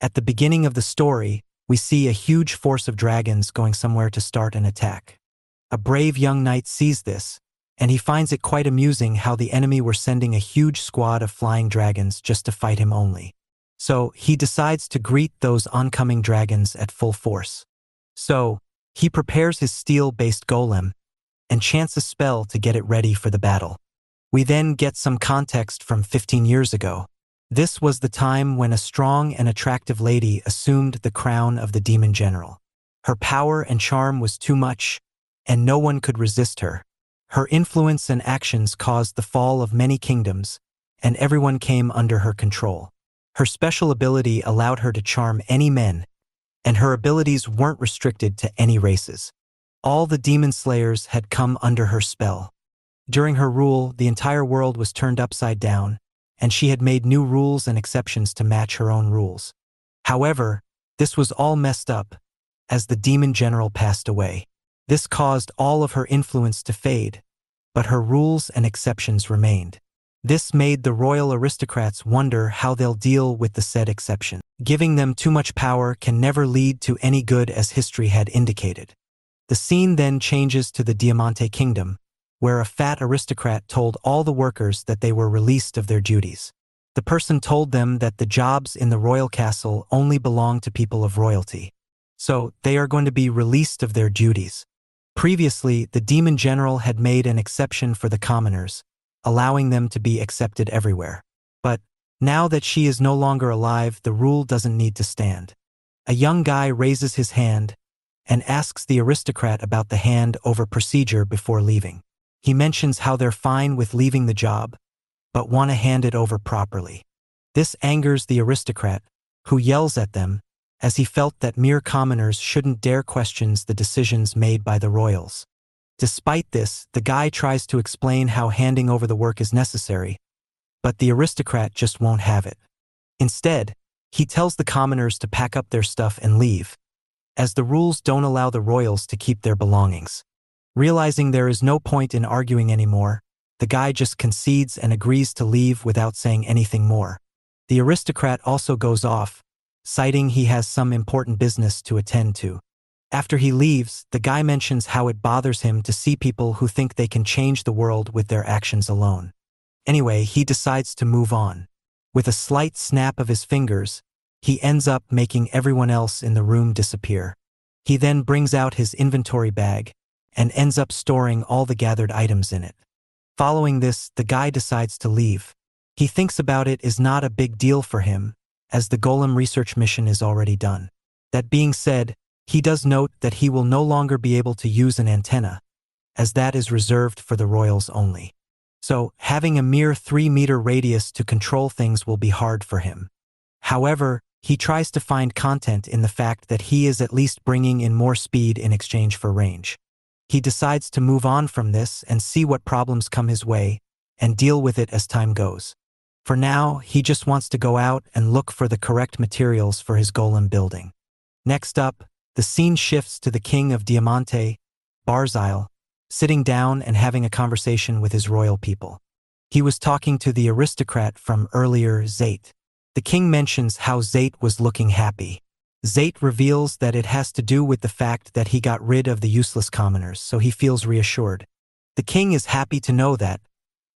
At the beginning of the story, we see a huge force of dragons going somewhere to start an attack. A brave young knight sees this, and he finds it quite amusing how the enemy were sending a huge squad of flying dragons just to fight him only. So he decides to greet those oncoming dragons at full force. So he prepares his steel-based golem and chants a spell to get it ready for the battle. We then get some context from 15 years ago. This was the time when a strong and attractive lady assumed the crown of the demon general. Her power and charm was too much, and no one could resist her. Her influence and actions caused the fall of many kingdoms, and everyone came under her control. Her special ability allowed her to charm any men, and her abilities weren't restricted to any races. All the demon slayers had come under her spell. During her rule, the entire world was turned upside down, and she had made new rules and exceptions to match her own rules. However, this was all messed up, as the demon general passed away. This caused all of her influence to fade, but her rules and exceptions remained. This made the royal aristocrats wonder how they'll deal with the said exception. Giving them too much power can never lead to any good, as history had indicated. The scene then changes to the Diamante Kingdom, where a fat aristocrat told all the workers that they were released of their duties. The person told them that the jobs in the royal castle only belong to people of royalty. So they are going to be released of their duties. Previously, the demon general had made an exception for the commoners, allowing them to be accepted everywhere. But now that she is no longer alive, the rule doesn't need to stand. A young guy raises his hand and asks the aristocrat about the hand-over procedure before leaving. He mentions how they're fine with leaving the job, but want to hand it over properly. This angers the aristocrat, who yells at them, as he felt that mere commoners shouldn't dare question the decisions made by the royals. Despite this, the guy tries to explain how handing over the work is necessary, but the aristocrat just won't have it. Instead, he tells the commoners to pack up their stuff and leave, as the rules don't allow the royals to keep their belongings. Realizing there is no point in arguing anymore, the guy just concedes and agrees to leave without saying anything more. The aristocrat also goes off, citing he has some important business to attend to. After he leaves, the guy mentions how it bothers him to see people who think they can change the world with their actions alone. Anyway, he decides to move on. With a slight snap of his fingers, he ends up making everyone else in the room disappear. He then brings out his inventory bag and ends up storing all the gathered items in it. Following this, the guy decides to leave. He thinks about it is not a big deal for him, as the Golem research mission is already done. That being said, he does note that he will no longer be able to use an antenna, as that is reserved for the royals only. So, having a mere 3-meter radius to control things will be hard for him. However, he tries to find content in the fact that he is at least bringing in more speed in exchange for range. He decides to move on from this and see what problems come his way, and deal with it as time goes. For now, he just wants to go out and look for the correct materials for his golem building. Next up, the scene shifts to the king of Diamante, Barzile, sitting down and having a conversation with his royal people. He was talking to the aristocrat from earlier, Zayt. The king mentions how Zayt was looking happy. Zayt reveals that it has to do with the fact that he got rid of the useless commoners, so he feels reassured. The king is happy to know that,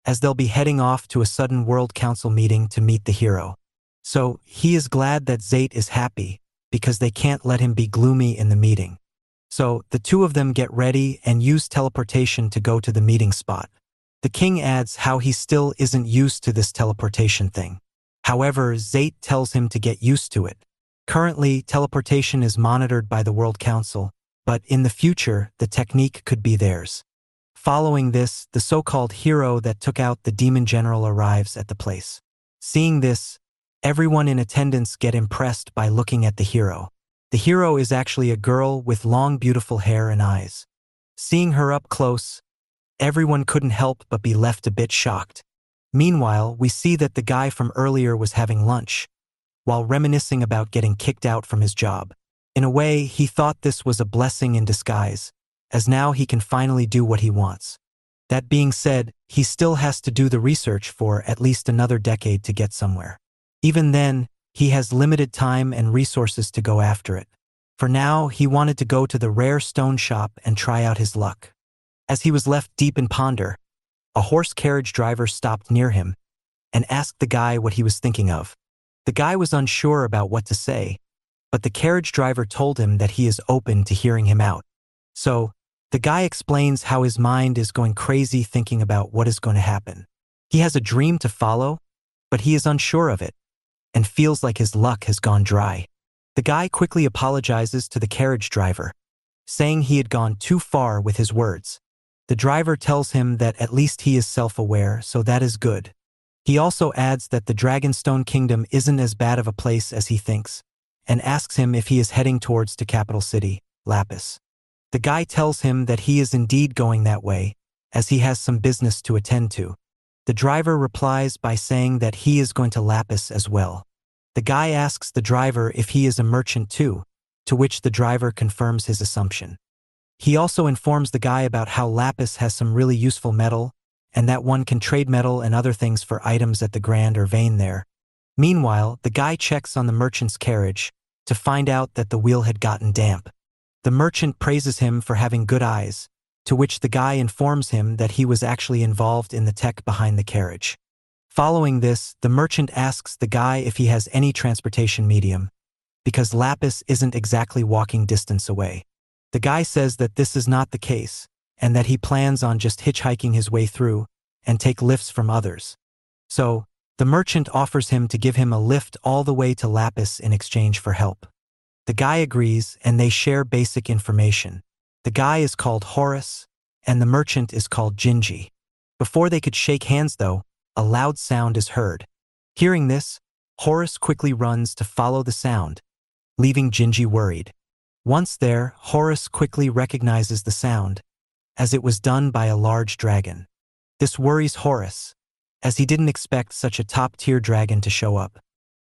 as they'll be heading off to a sudden World Council meeting to meet the hero. So he is glad that Zayt is happy, because they can't let him be gloomy in the meeting. So the two of them get ready and use teleportation to go to the meeting spot. The king adds how he still isn't used to this teleportation thing. However, Zayt tells him to get used to it. Currently, teleportation is monitored by the World Council, but in the future, the technique could be theirs. Following this, the so-called hero that took out the demon general arrives at the place. Seeing this, everyone in attendance get impressed by looking at the hero. The hero is actually a girl with long, beautiful hair and eyes. Seeing her up close, everyone couldn't help but be left a bit shocked. Meanwhile, we see that the guy from earlier was having lunch, while reminiscing about getting kicked out from his job. In a way, he thought this was a blessing in disguise, as now he can finally do what he wants. That being said, he still has to do the research for at least another decade to get somewhere. Even then, He has limited time and resources to go after it. For now, he wanted to go to the rare stone shop and try out his luck. As he was left deep in ponder, a horse carriage driver stopped near him and asked the guy what he was thinking of. The guy was unsure about what to say, but the carriage driver told him that he is open to hearing him out. So, the guy explains how his mind is going crazy thinking about what is going to happen. He has a dream to follow, but he is unsure of it and feels like his luck has gone dry. The guy quickly apologizes to the carriage driver, saying he had gone too far with his words. The driver tells him that at least he is self-aware, so that is good. He also adds that the Dragonstone Kingdom isn't as bad of a place as he thinks, and asks him if he is heading towards the capital city, Lapis. The guy tells him that he is indeed going that way, as he has some business to attend to. The driver replies by saying that he is going to Lapis as well. The guy asks the driver if he is a merchant too, to which the driver confirms his assumption. He also informs the guy about how Lapis has some really useful metal, and that one can trade metal and other things for items at the Grand or Vein there. Meanwhile, the guy checks on the merchant's carriage to find out that the wheel had gotten damp. The merchant praises him for having good eyes, to which the guy informs him that he was actually involved in the tech behind the carriage. Following this, the merchant asks the guy if he has any transportation medium, because Lapis isn't exactly walking distance away. The guy says that this is not the case, and that he plans on just hitchhiking his way through and take lifts from others. So, the merchant offers him to give him a lift all the way to Lapis in exchange for help. The guy agrees, and they share basic information. The guy is called Horace, and the merchant is called Gingy. Before they could shake hands though, a loud sound is heard. Hearing this, Horace quickly runs to follow the sound, leaving Gingy worried. Once there, Horace quickly recognizes the sound, as it was done by a large dragon. This worries Horace, as he didn't expect such a top-tier dragon to show up.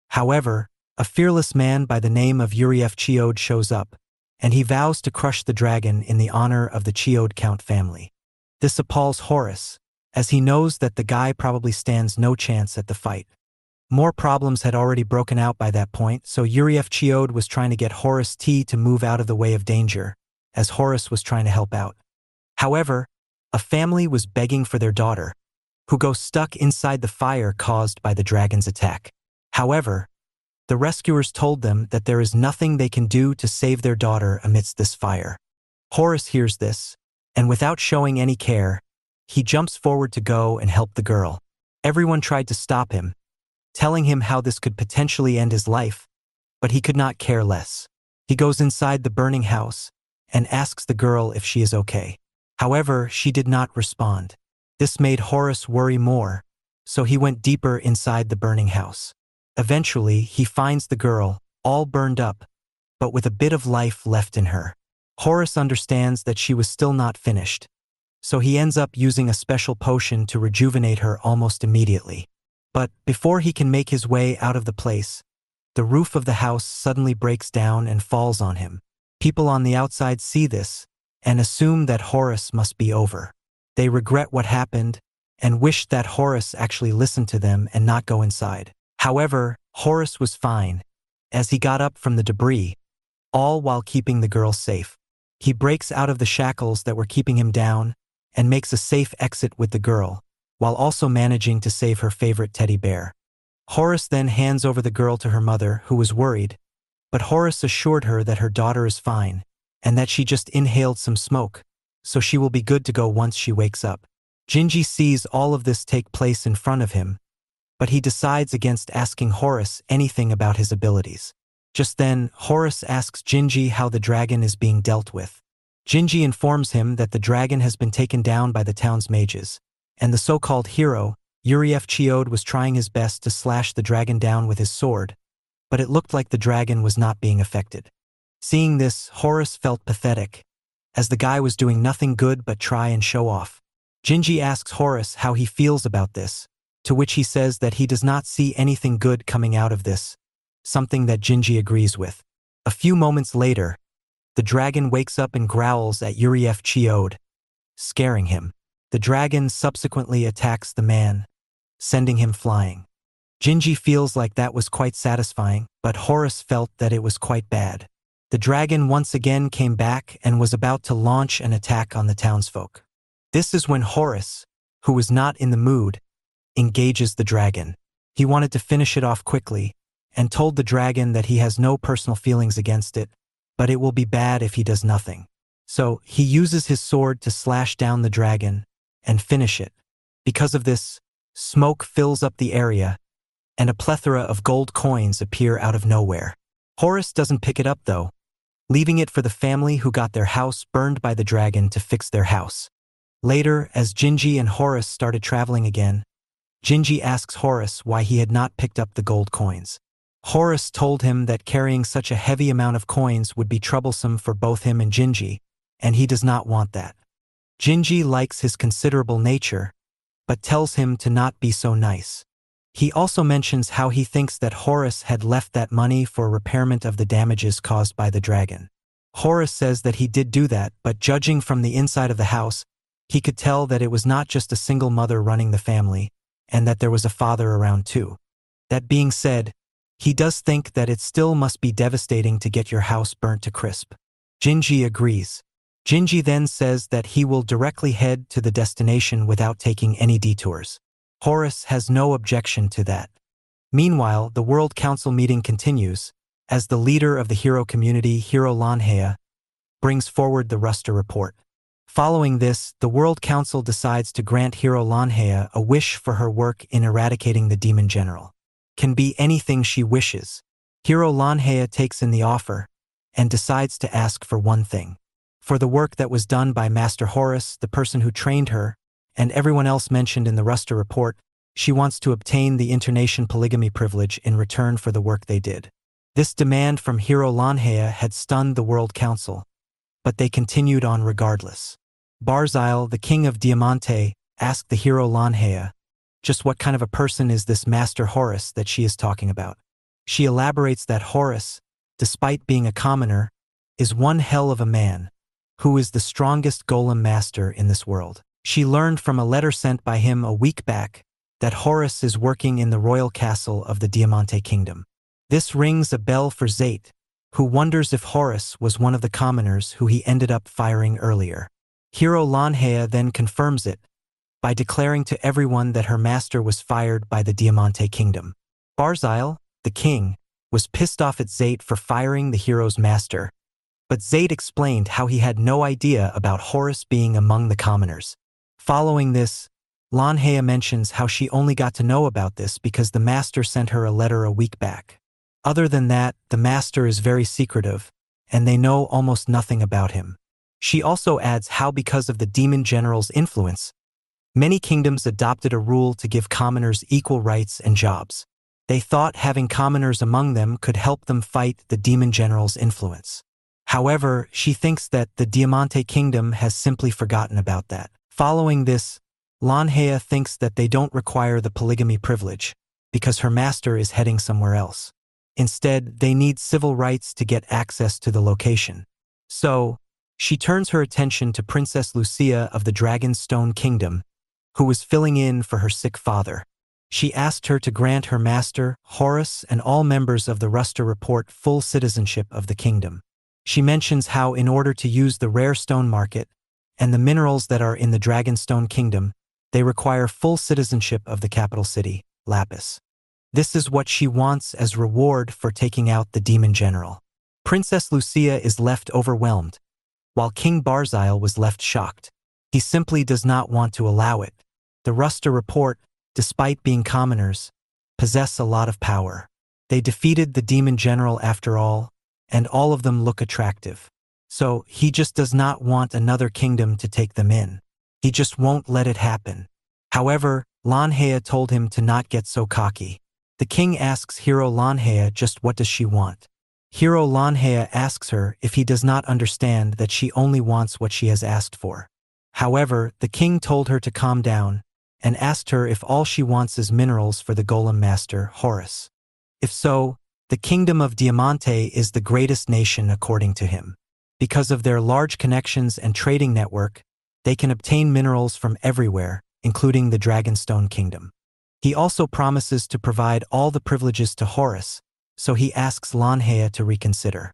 However, a fearless man by the name of Yuriev Chiod shows up, and he vows to crush the dragon in the honor of the Chiod Count family. This appalls Horace, as he knows that the guy probably stands no chance at the fight. More problems had already broken out by that point, so Yuriev Chiod was trying to get Horace T to move out of the way of danger, as Horace was trying to help out. However, a family was begging for their daughter, who goes stuck inside the fire caused by the dragon's attack. However, the rescuers told them that there is nothing they can do to save their daughter amidst this fire. Horace hears this, and without showing any care, he jumps forward to go and help the girl. Everyone tried to stop him, telling him how this could potentially end his life, but he could not care less. He goes inside the burning house and asks the girl if she is okay. However, she did not respond. This made Horace worry more, so he went deeper inside the burning house. Eventually, he finds the girl, all burned up, but with a bit of life left in her. Horace understands that she was still not finished, so he ends up using a special potion to rejuvenate her almost immediately. But before he can make his way out of the place, the roof of the house suddenly breaks down and falls on him. People on the outside see this and assume that Horace must be over. They regret what happened and wish that Horace actually listened to them and not go inside. However, Horace was fine, as he got up from the debris, all while keeping the girl safe. He breaks out of the shackles that were keeping him down and makes a safe exit with the girl, while also managing to save her favorite teddy bear. Horace then hands over the girl to her mother, who was worried, but Horace assured her that her daughter is fine, and that she just inhaled some smoke, so she will be good to go once she wakes up. Gingy sees all of this take place in front of him, but he decides against asking Horace anything about his abilities. Just then, Horace asks Gingy how the dragon is being dealt with. Gingy informs him that the dragon has been taken down by the town's mages, and the so-called hero, Yuriev Chiod, was trying his best to slash the dragon down with his sword, but it looked like the dragon was not being affected. Seeing this, Horace felt pathetic, as the guy was doing nothing good but try and show off. Gingy asks Horace how he feels about this, to which he says that he does not see anything good coming out of this, something that Gingy agrees with. A few moments later, the dragon wakes up and growls at Yuriev Chiod, scaring him. The dragon subsequently attacks the man, sending him flying. Gingy feels like that was quite satisfying, but Horus felt that it was quite bad. The dragon once again came back and was about to launch an attack on the townsfolk. This is when Horus, who was not in the mood, engages the dragon. He wanted to finish it off quickly, and told the dragon that he has no personal feelings against it, but it will be bad if he does nothing. So he uses his sword to slash down the dragon and finish it. Because of this, smoke fills up the area, and a plethora of gold coins appear out of nowhere. Horus doesn't pick it up though, leaving it for the family who got their house burned by the dragon to fix their house. Later, as Gingy and Horus started traveling again, Gingy asks Horus why he had not picked up the gold coins. Horus told him that carrying such a heavy amount of coins would be troublesome for both him and Gingy, and he does not want that. Gingy likes his considerable nature, but tells him to not be so nice. He also mentions how he thinks that Horus had left that money for repairment of the damages caused by the dragon. Horus says that he did do that, but judging from the inside of the house, he could tell that it was not just a single mother running the family, and that there was a father around too. That being said, he does think that it still must be devastating to get your house burnt to crisp. Gingy agrees. Gingy then says that he will directly head to the destination without taking any detours. Horus has no objection to that. Meanwhile, the World Council meeting continues, as the leader of the hero community, Hero Lanhea, brings forward the Ruster report. Following this, the World Council decides to grant Hero Lanhea a wish for her work in eradicating the demon general. Can be anything she wishes. Hero Lanhea takes in the offer, and decides to ask for one thing. For the work that was done by Master Horus, the person who trained her, and everyone else mentioned in the Ruster report, she wants to obtain the internation polygamy privilege in return for the work they did. This demand from Hero Lanhea had stunned the World Council, but they continued on regardless. Barzile, the king of Diamante, asked the Hero Lanhea, just what kind of a person is this Master Horus that she is talking about? She elaborates that Horus, despite being a commoner, is one hell of a man, who is the strongest golem master in this world. She learned from a letter sent by him a week back that Horus is working in the royal castle of the Diamante kingdom. This rings a bell for Zate, who wonders if Horus was one of the commoners who he ended up firing earlier. Hero Lanhea then confirms it by declaring to everyone that her master was fired by the Diamante kingdom. Barzile, the king, was pissed off at Zate for firing the hero's master, but Zate explained how he had no idea about Horus being among the commoners. Following this, Lanhea mentions how she only got to know about this because the master sent her a letter a week back. Other than that, the master is very secretive, and they know almost nothing about him. She also adds how because of the demon general's influence, many kingdoms adopted a rule to give commoners equal rights and jobs. They thought having commoners among them could help them fight the demon general's influence. However, she thinks that the Diamante kingdom has simply forgotten about that. Following this, Lanhea thinks that they don't require the polygamy privilege, because her master is heading somewhere else. Instead, they need civil rights to get access to the location. So, she turns her attention to Princess Lucia of the Dragonstone Kingdom, who was filling in for her sick father. She asked her to grant her master, Horus, and all members of the Ruster report full citizenship of the kingdom. She mentions how in order to use the rare stone market and the minerals that are in the Dragonstone Kingdom, they require full citizenship of the capital city, Lapis. This is what she wants as reward for taking out the demon general. Princess Lucia is left overwhelmed, while King Barzile was left shocked. He simply does not want to allow it. The Ruster report, despite being commoners, possess a lot of power. They defeated the demon general after all, and all of them look attractive. So he just does not want another kingdom to take them in. He just won't let it happen. However, Lanhea told him to not get so cocky. The king asks Hero Lanhea just what does she want. Hero Lanhea asks her if he does not understand that she only wants what she has asked for. However, the king told her to calm down and asked her if all she wants is minerals for the golem master, Horus. If so, the kingdom of Diamante is the greatest nation according to him. Because of their large connections and trading network, they can obtain minerals from everywhere, including the Dragonstone Kingdom. He also promises to provide all the privileges to Horus, so he asks Lanhea to reconsider.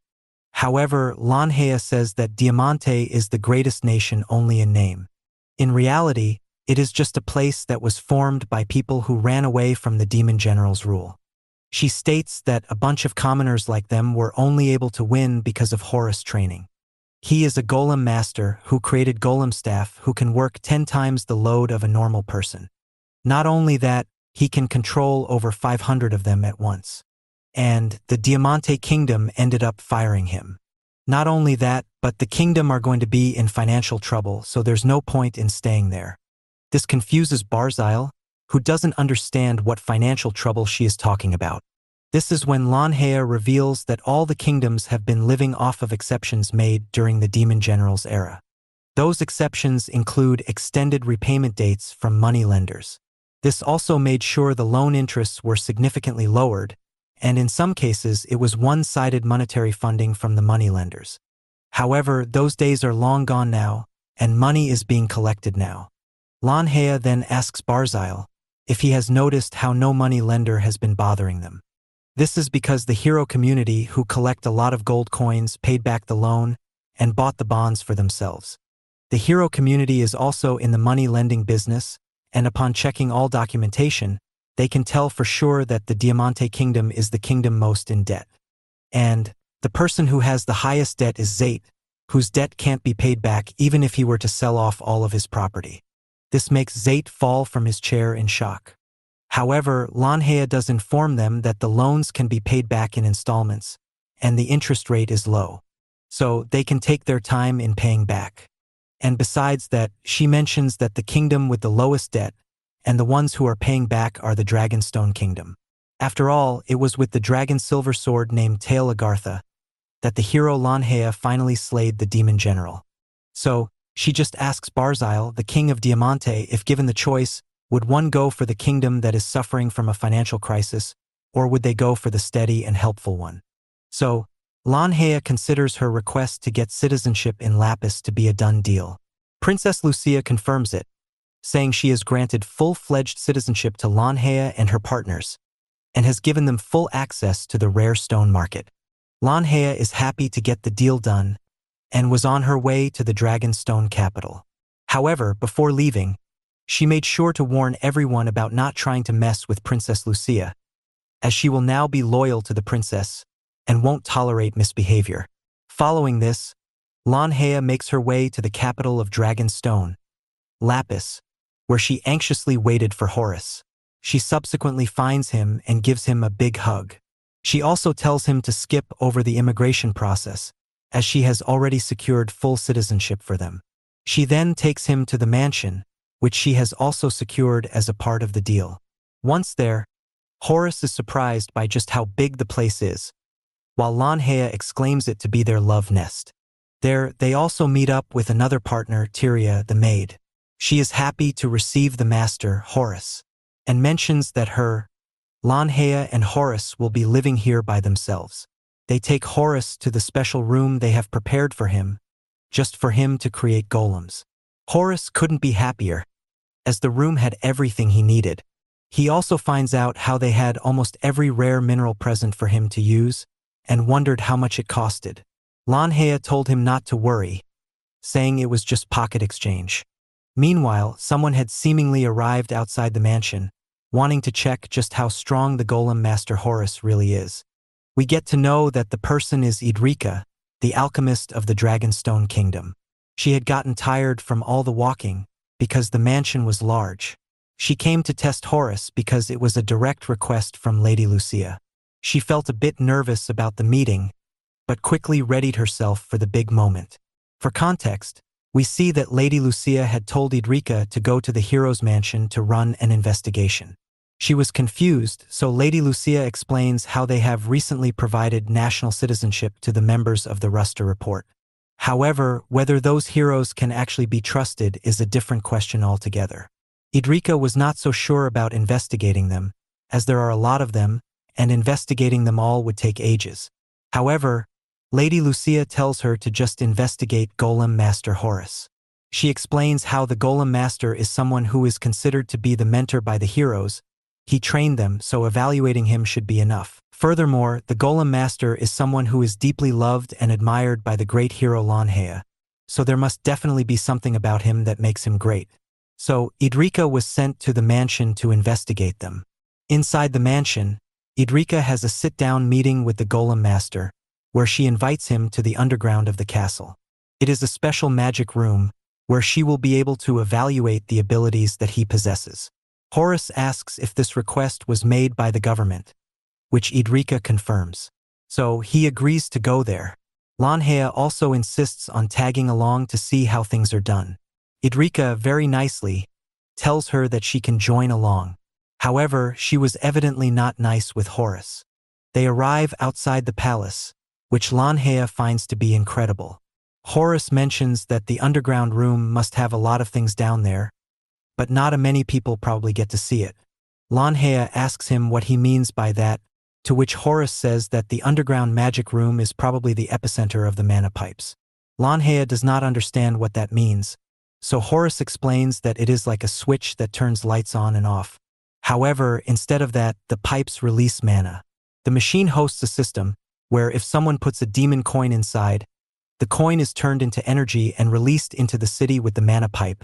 However, Lanhea says that Diamante is the greatest nation only in name. In reality, it is just a place that was formed by people who ran away from the demon general's rule. She states that a bunch of commoners like them were only able to win because of Horus training. He is a golem master who created golem staff who can work 10 times the load of a normal person. Not only that, he can control over 500 of them at once. And the Diamante Kingdom ended up firing him. Not only that, but the kingdom are going to be in financial trouble, so there's no point in staying there. This confuses Barzile, who doesn't understand what financial trouble she is talking about. This is when Lanhea reveals that all the kingdoms have been living off of exceptions made during the Demon General's era. Those exceptions include extended repayment dates from money lenders. This also made sure the loan interests were significantly lowered, and in some cases it was one-sided monetary funding from the moneylenders. However, those days are long gone now, and money is being collected now. Lanhea then asks Barzile if he has noticed how no money lender has been bothering them. This is because the hero community who collect a lot of gold coins paid back the loan and bought the bonds for themselves. The hero community is also in the money lending business, and upon checking all documentation, they can tell for sure that the Diamante Kingdom is the kingdom most in debt. And the person who has the highest debt is Zate, whose debt can't be paid back even if he were to sell off all of his property. This makes Zate fall from his chair in shock. However, Lanhea does inform them that the loans can be paid back in installments, and the interest rate is low. So they can take their time in paying back. And besides that, she mentions that the kingdom with the lowest debt and the ones who are paying back are the Dragonstone Kingdom. After all, it was with the dragon silver sword named Tail Agartha that the hero Lanhea finally slayed the demon general. So, she just asks Barzile, the king of Diamante, if given the choice, would one go for the kingdom that is suffering from a financial crisis, or would they go for the steady and helpful one? So, Lanhea considers her request to get citizenship in Lapis to be a done deal. Princess Lucia confirms it, saying she has granted full-fledged citizenship to Lanhea and her partners, and has given them full access to the rare stone market. Lanhea is happy to get the deal done, and was on her way to the Dragonstone capital. However, before leaving, she made sure to warn everyone about not trying to mess with Princess Lucia, as she will now be loyal to the princess and won't tolerate misbehavior. Following this, Lanhea makes her way to the capital of Dragonstone, Lapis, where she anxiously waited for Horus. She subsequently finds him and gives him a big hug. She also tells him to skip over the immigration process, as she has already secured full citizenship for them. She then takes him to the mansion, which she has also secured as a part of the deal. Once there, Horus is surprised by just how big the place is, while Lanhea exclaims it to be their love nest. There, they also meet up with another partner, Tyria, the maid. She is happy to receive the master, Horus, and mentions that her, Lanhea and Horus will be living here by themselves. They take Horus to the special room they have prepared for him, just for him to create golems. Horus couldn't be happier, as the room had everything he needed. He also finds out how they had almost every rare mineral present for him to use, and wondered how much it costed. Lanhea told him not to worry, saying it was just pocket exchange. Meanwhile, someone had seemingly arrived outside the mansion, wanting to check just how strong the Golem Master Horus really is. We get to know that the person is Idrika, the alchemist of the Dragonstone Kingdom. She had gotten tired from all the walking, because the mansion was large. She came to test Horus because it was a direct request from Lady Lucia. She felt a bit nervous about the meeting, but quickly readied herself for the big moment. For context, we see that Lady Lucia had told Idrika to go to the hero's mansion to run an investigation. She was confused, so Lady Lucia explains how they have recently provided national citizenship to the members of the Ruster Report. However, whether those heroes can actually be trusted is a different question altogether. Idrika was not so sure about investigating them, as there are a lot of them, and investigating them all would take ages. However, Lady Lucia tells her to just investigate Golem Master Horus. She explains how the Golem Master is someone who is considered to be the mentor by the heroes, He trained them, so evaluating him should be enough. Furthermore, the Golem Master is someone who is deeply loved and admired by the great hero Lanhea, so there must definitely be something about him that makes him great. So, Idrika was sent to the mansion to investigate them. Inside the mansion, Idrika has a sit-down meeting with the Golem Master, where she invites him to the underground of the castle. It is a special magic room, where she will be able to evaluate the abilities that he possesses. Horus asks if this request was made by the government, which Idrika confirms. So, he agrees to go there. Lanhea also insists on tagging along to see how things are done. Idrika, very nicely, tells her that she can join along. However, she was evidently not nice with Horus. They arrive outside the palace, which Lanhea finds to be incredible. Horus mentions that the underground room must have a lot of things down there, but not many people probably get to see it. Lanhea asks him what he means by that, to which Horus says that the underground magic room is probably the epicenter of the mana pipes. Lanhea does not understand what that means, so Horus explains that it is like a switch that turns lights on and off. However, instead of that, the pipes release mana. The machine hosts a system where if someone puts a demon coin inside, the coin is turned into energy and released into the city with the mana pipe,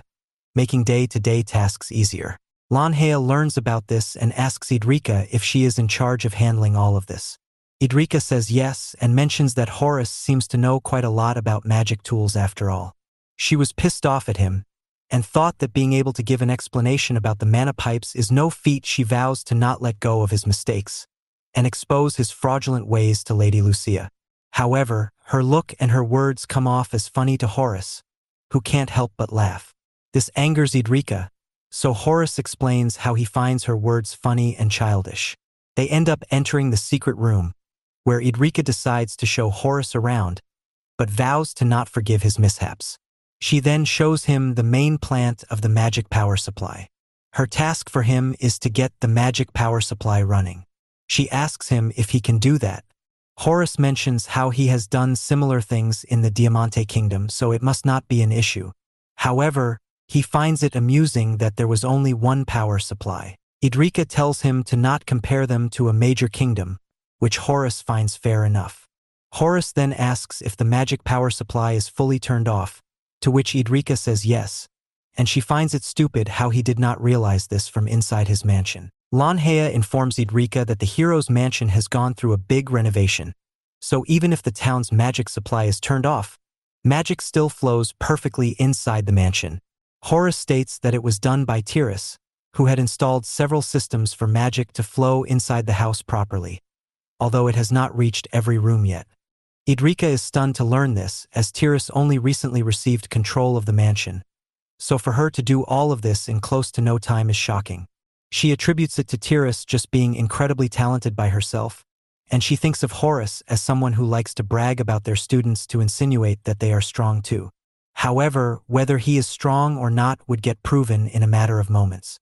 making day-to-day tasks easier. Lanhea learns about this and asks Idrika if she is in charge of handling all of this. Idrika says yes and mentions that Horus seems to know quite a lot about magic tools after all. She was pissed off at him and thought that being able to give an explanation about the mana pipes is no feat. She vows to not let go of his mistakes and expose his fraudulent ways to Lady Lucia. However, her look and her words come off as funny to Horus, who can't help but laugh. This angers Idrika, so Horus explains how he finds her words funny and childish. They end up entering the secret room, where Idrika decides to show Horus around, but vows to not forgive his mishaps. She then shows him the main plant of the magic power supply. Her task for him is to get the magic power supply running. She asks him if he can do that. Horus mentions how he has done similar things in the Diamante Kingdom, so it must not be an issue. However, he finds it amusing that there was only one power supply. Idrika tells him to not compare them to a major kingdom, which Horus finds fair enough. Horus then asks if the magic power supply is fully turned off, to which Idrika says yes, and she finds it stupid how he did not realize this from inside his mansion. Lanhea informs Idrika that the hero's mansion has gone through a big renovation, so even if the town's magic supply is turned off, magic still flows perfectly inside the mansion. Horus states that it was done by Tiras, who had installed several systems for magic to flow inside the house properly, although it has not reached every room yet. Idrika is stunned to learn this, as Tiras only recently received control of the mansion, so for her to do all of this in close to no time is shocking. She attributes it to Tiras just being incredibly talented by herself, and she thinks of Horus as someone who likes to brag about their students to insinuate that they are strong too. However, whether he is strong or not would get proven in a matter of moments.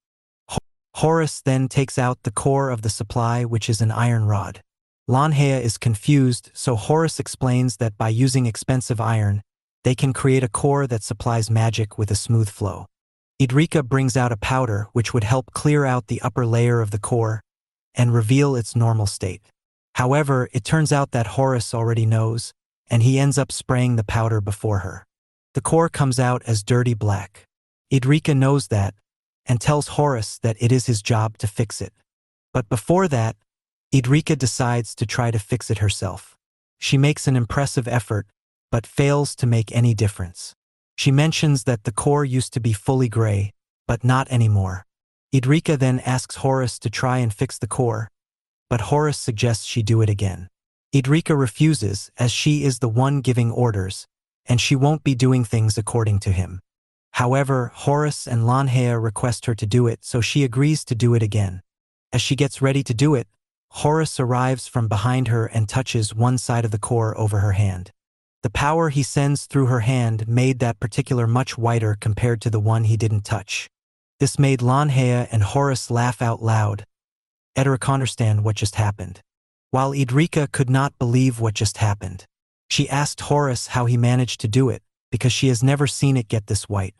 Horus then takes out the core of the supply, which is an iron rod. Lanhea is confused, so Horus explains that by using expensive iron, they can create a core that supplies magic with a smooth flow. Idrika brings out a powder which would help clear out the upper layer of the core and reveal its normal state. However, it turns out that Horus already knows, and he ends up spraying the powder before her. The core comes out as dirty black. Idrika knows that, and tells Horus that it is his job to fix it. But before that, Idrika decides to try to fix it herself. She makes an impressive effort, but fails to make any difference. She mentions that the core used to be fully gray, but not anymore. Idrika then asks Horus to try and fix the core, but Horus suggests she do it again. Idrika refuses, as she is the one giving orders, and she won't be doing things according to him. However, Horus and Lanhea request her to do it, so she agrees to do it again. As she gets ready to do it, Horus arrives from behind her and touches one side of the core over her hand. The power he sends through her hand made that particular much whiter compared to the one he didn't touch. This made Lanhea and Horus laugh out loud. Idrika understand what just happened. While Idrika could not believe what just happened, she asked Horus how he managed to do it, because she has never seen it get this white.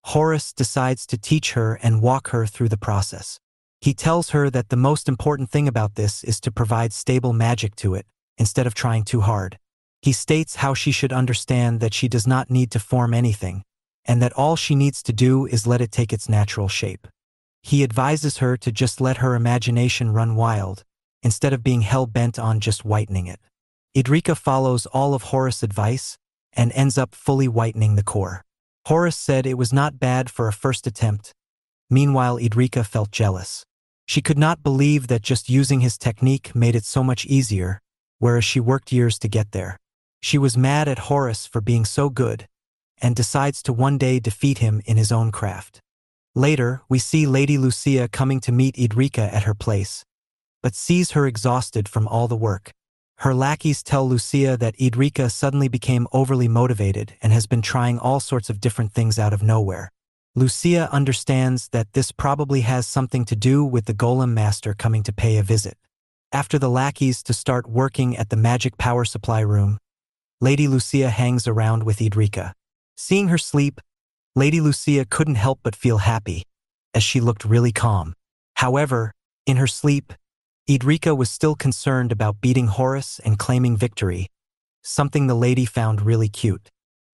Horus decides to teach her and walk her through the process. He tells her that the most important thing about this is to provide stable magic to it, instead of trying too hard. He states how she should understand that she does not need to form anything, and that all she needs to do is let it take its natural shape. He advises her to just let her imagination run wild, instead of being hell-bent on just whitening it. Idrika follows all of Horace's advice and ends up fully whitening the core. Horace said it was not bad for a first attempt. Meanwhile, Idrika felt jealous. She could not believe that just using his technique made it so much easier, whereas she worked years to get there. She was mad at Horace for being so good, and decides to one day defeat him in his own craft. Later, we see Lady Lucia coming to meet Idrika at her place, but sees her exhausted from all the work. Her lackeys tell Lucia that Idrika suddenly became overly motivated and has been trying all sorts of different things out of nowhere. Lucia understands that this probably has something to do with the Golem master coming to pay a visit. After the lackeys to start working at the magic power supply room, Lady Lucia hangs around with Idrika. Seeing her sleep, Lady Lucia couldn't help but feel happy, as she looked really calm. However, in her sleep, Idrika was still concerned about beating Horace and claiming victory, something the lady found really cute.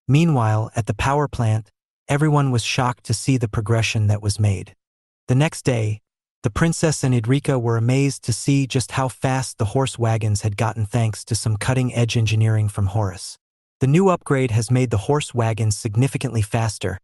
Meanwhile, at the power plant, everyone was shocked to see the progression that was made. The next day, the princess and Idrika were amazed to see just how fast the horse wagons had gotten thanks to some cutting-edge engineering from Horace. The new upgrade has made the horse wagons significantly faster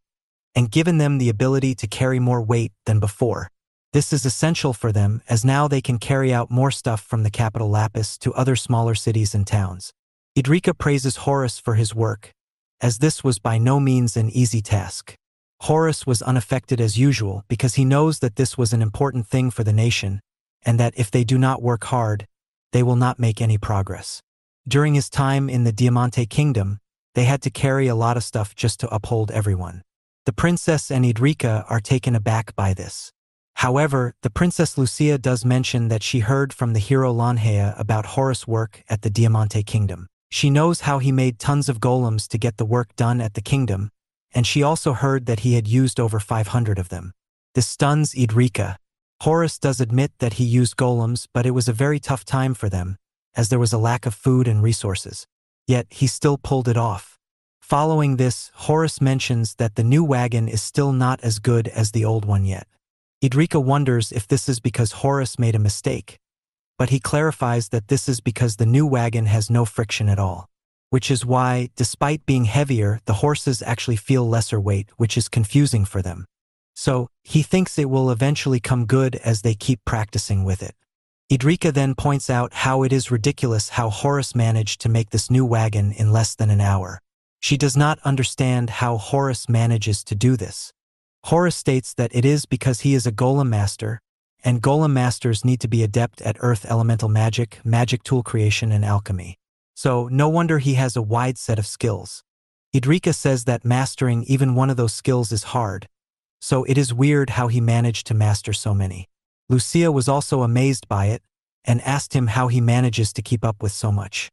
and given them the ability to carry more weight than before. This is essential for them, as now they can carry out more stuff from the capital Lapis to other smaller cities and towns. Idrika praises Horace for his work, as this was by no means an easy task. Horace was unaffected as usual because he knows that this was an important thing for the nation, and that if they do not work hard, they will not make any progress. During his time in the Diamante Kingdom, they had to carry a lot of stuff just to uphold everyone. The princess and Idrika are taken aback by this. However, the Princess Lucia does mention that she heard from the hero Lanhea about Horace's work at the Diamante Kingdom. She knows how he made tons of golems to get the work done at the kingdom, and she also heard that he had used over 500 of them. This stuns Idrika. Horace does admit that he used golems, but it was a very tough time for them, as there was a lack of food and resources. Yet, he still pulled it off. Following this, Horace mentions that the new wagon is still not as good as the old one yet. Idrika wonders if this is because Horace made a mistake, but he clarifies that this is because the new wagon has no friction at all, which is why, despite being heavier, the horses actually feel lesser weight, which is confusing for them. So, he thinks it will eventually come good as they keep practicing with it. Idrika then points out how it is ridiculous how Horace managed to make this new wagon in less than an hour. She does not understand how Horace manages to do this. Horace states that it is because he is a golem master, and golem masters need to be adept at earth elemental magic, magic tool creation, and alchemy. So, no wonder he has a wide set of skills. Idrika says that mastering even one of those skills is hard, so it is weird how he managed to master so many. Lucia was also amazed by it, and asked him how he manages to keep up with so much.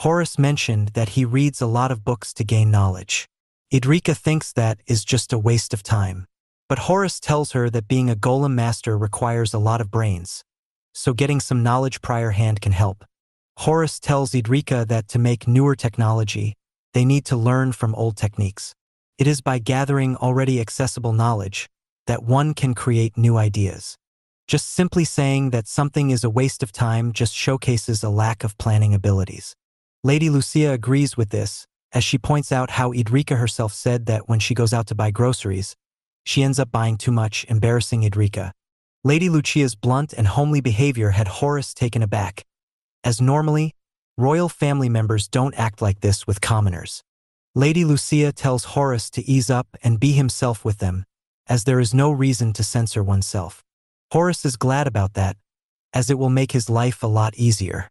Horace mentioned that he reads a lot of books to gain knowledge. Idrika thinks that is just a waste of time. But Horace tells her that being a golem master requires a lot of brains, so getting some knowledge prior hand can help. Horace tells Idrika that to make newer technology, they need to learn from old techniques. It is by gathering already accessible knowledge that one can create new ideas. Just simply saying that something is a waste of time just showcases a lack of planning abilities. Lady Lucia agrees with this, as she points out how Idrika herself said that when she goes out to buy groceries, she ends up buying too much, embarrassing Idrika. Lady Lucia's blunt and homely behavior had Horace taken aback, as normally, royal family members don't act like this with commoners. Lady Lucia tells Horace to ease up and be himself with them, as there is no reason to censor oneself. Horace is glad about that, as it will make his life a lot easier.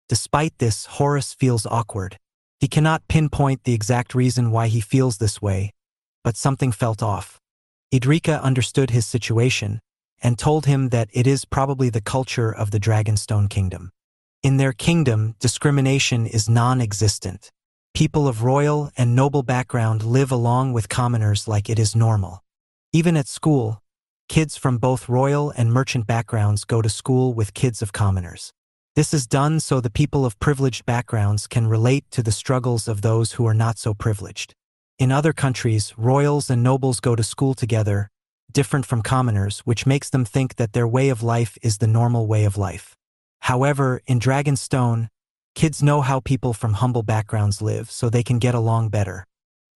Despite this, Horace feels awkward. He cannot pinpoint the exact reason why he feels this way, but something felt off. Idrika understood his situation and told him that it is probably the culture of the Dragonstone Kingdom. In their kingdom, discrimination is non-existent. People of royal and noble background live along with commoners like it is normal. Even at school, Kids from both royal and merchant backgrounds go to school with kids of commoners. This is done so the people of privileged backgrounds can relate to the struggles of those who are not so privileged. In other countries, royals and nobles go to school together, different from commoners, which makes them think that their way of life is the normal way of life. However, in Dragonstone, kids know how people from humble backgrounds live, so they can get along better.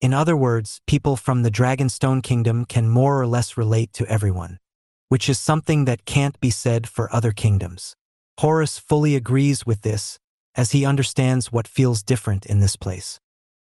In other words, people from the Dragonstone kingdom can more or less relate to everyone, which is something that can't be said for other kingdoms. Horus fully agrees with this, as he understands what feels different in this place.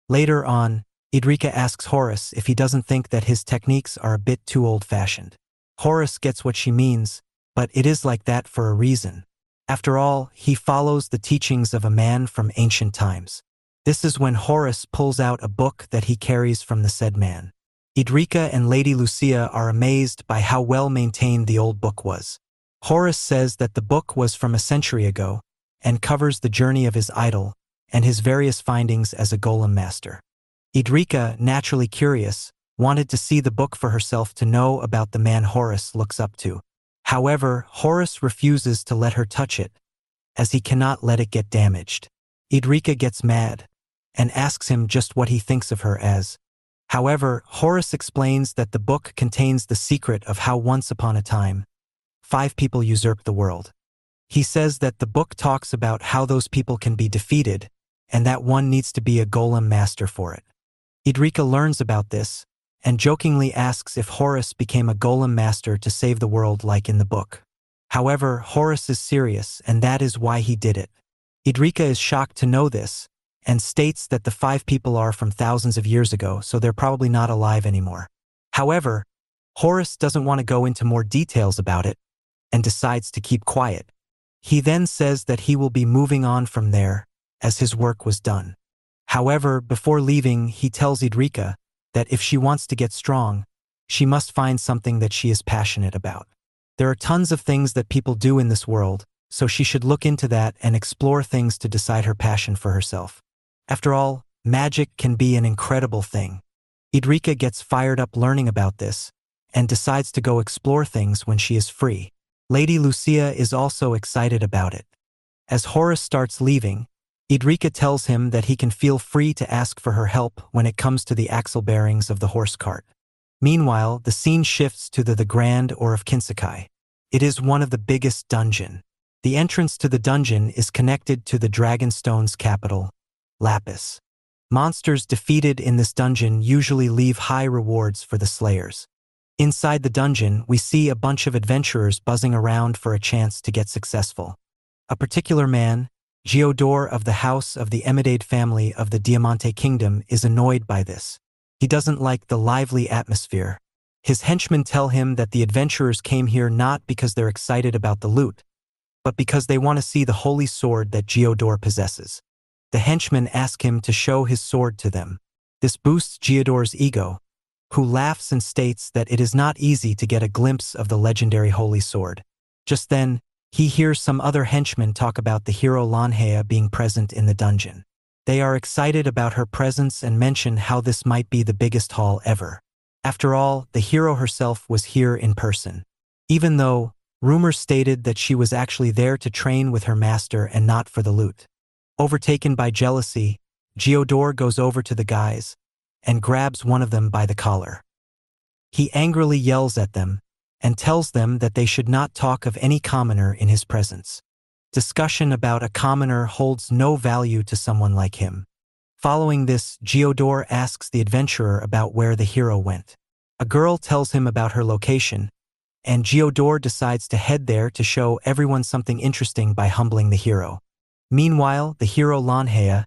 Later on, Idrika asks Horus if he doesn't think that his techniques are a bit too old-fashioned. Horus gets what she means, but it is like that for a reason. After all, he follows the teachings of a man from ancient times. This is when Horus pulls out a book that he carries from the said man. Idrika and Lady Lucia are amazed by how well maintained the old book was. Horus says that the book was from a century ago and covers the journey of his idol and his various findings as a golem master. Idrika, naturally curious, wanted to see the book for herself to know about the man Horus looks up to. However, Horus refuses to let her touch it, as he cannot let it get damaged. Idrika gets mad and asks him just what he thinks of her as. However, Horus explains that the book contains the secret of how once upon a time, 5 people usurped the world. He says that the book talks about how those people can be defeated and that one needs to be a golem master for it. Idrika learns about this and jokingly asks if Horus became a golem master to save the world like in the book. However, Horus is serious and that is why he did it. Idrika is shocked to know this and states that the 5 people are from thousands of years ago, so they're probably not alive anymore. However, Horus doesn't want to go into more details about it and decides to keep quiet. He then says that he will be moving on from there as his work was done. However, before leaving, he tells Idrika that if she wants to get strong, she must find something that she is passionate about. There are tons of things that people do in this world, so she should look into that and explore things to decide her passion for herself. After all, magic can be an incredible thing. Idrika gets fired up learning about this and decides to go explore things when she is free. Lady Lucia is also excited about it. As Horus starts leaving, Idrika tells him that he can feel free to ask for her help when it comes to the axle bearings of the horse cart. Meanwhile, the scene shifts to the Grand Or of Kinsekai. It is one of the biggest dungeon. The entrance to the dungeon is connected to the Dragonstone's capital, Lapis. Monsters defeated in this dungeon usually leave high rewards for the slayers. Inside the dungeon, we see a bunch of adventurers buzzing around for a chance to get successful. A particular man, Giodor of the house of the Emidade family of the Diamante Kingdom, is annoyed by this. He doesn't like the lively atmosphere. His henchmen tell him that the adventurers came here not because they're excited about the loot, but because they want to see the holy sword that Giodor possesses. The henchmen ask him to show his sword to them. This boosts Giodor's ego, who laughs and states that it is not easy to get a glimpse of the legendary holy sword. Just then, he hears some other henchmen talk about the hero Lanhea being present in the dungeon. They are excited about her presence and mention how this might be the biggest haul ever. After all, the hero herself was here in person. Even though rumors stated that she was actually there to train with her master and not for the loot. Overtaken by jealousy, Giodor goes over to the guys and grabs one of them by the collar. He angrily yells at them and tells them that they should not talk of any commoner in his presence. Discussion about a commoner holds no value to someone like him. Following this, Giodor asks the adventurer about where the hero went. A girl tells him about her location, and Giodor decides to head there to show everyone something interesting by humbling the hero. Meanwhile, the hero Lanhea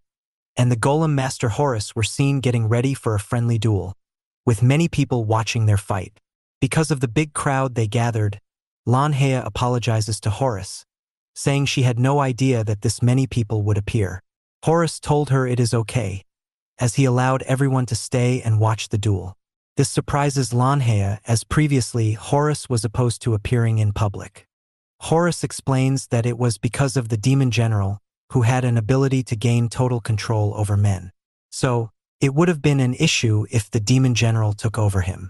and the Golem Master Horus were seen getting ready for a friendly duel, with many people watching their fight. Because of the big crowd they gathered, Lanhea apologizes to Horus, saying she had no idea that this many people would appear. Horus told her it is okay, as he allowed everyone to stay and watch the duel. This surprises Lanhea, as previously Horus was opposed to appearing in public. Horus explains that it was because of the demon general, who had an ability to gain total control over men. So, it would have been an issue if the demon general took over him.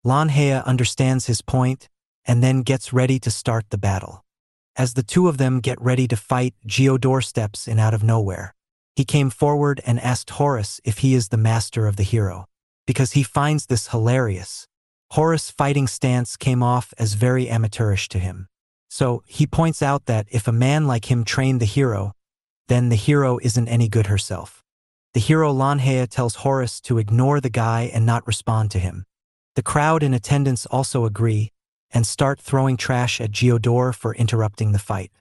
Lanhea understands his point and then gets ready to start the battle. As the two of them get ready to fight, Geodor steps in out of nowhere. He came forward and asked Horus if he is the master of the hero, because he finds this hilarious. Horus' fighting stance came off as very amateurish to him. So he points out that if a man like him trained the hero, then the hero isn't any good herself. The hero Lanhea tells Horus to ignore the guy and not respond to him. The crowd in attendance also agree and start throwing trash at Geodor for interrupting the fight.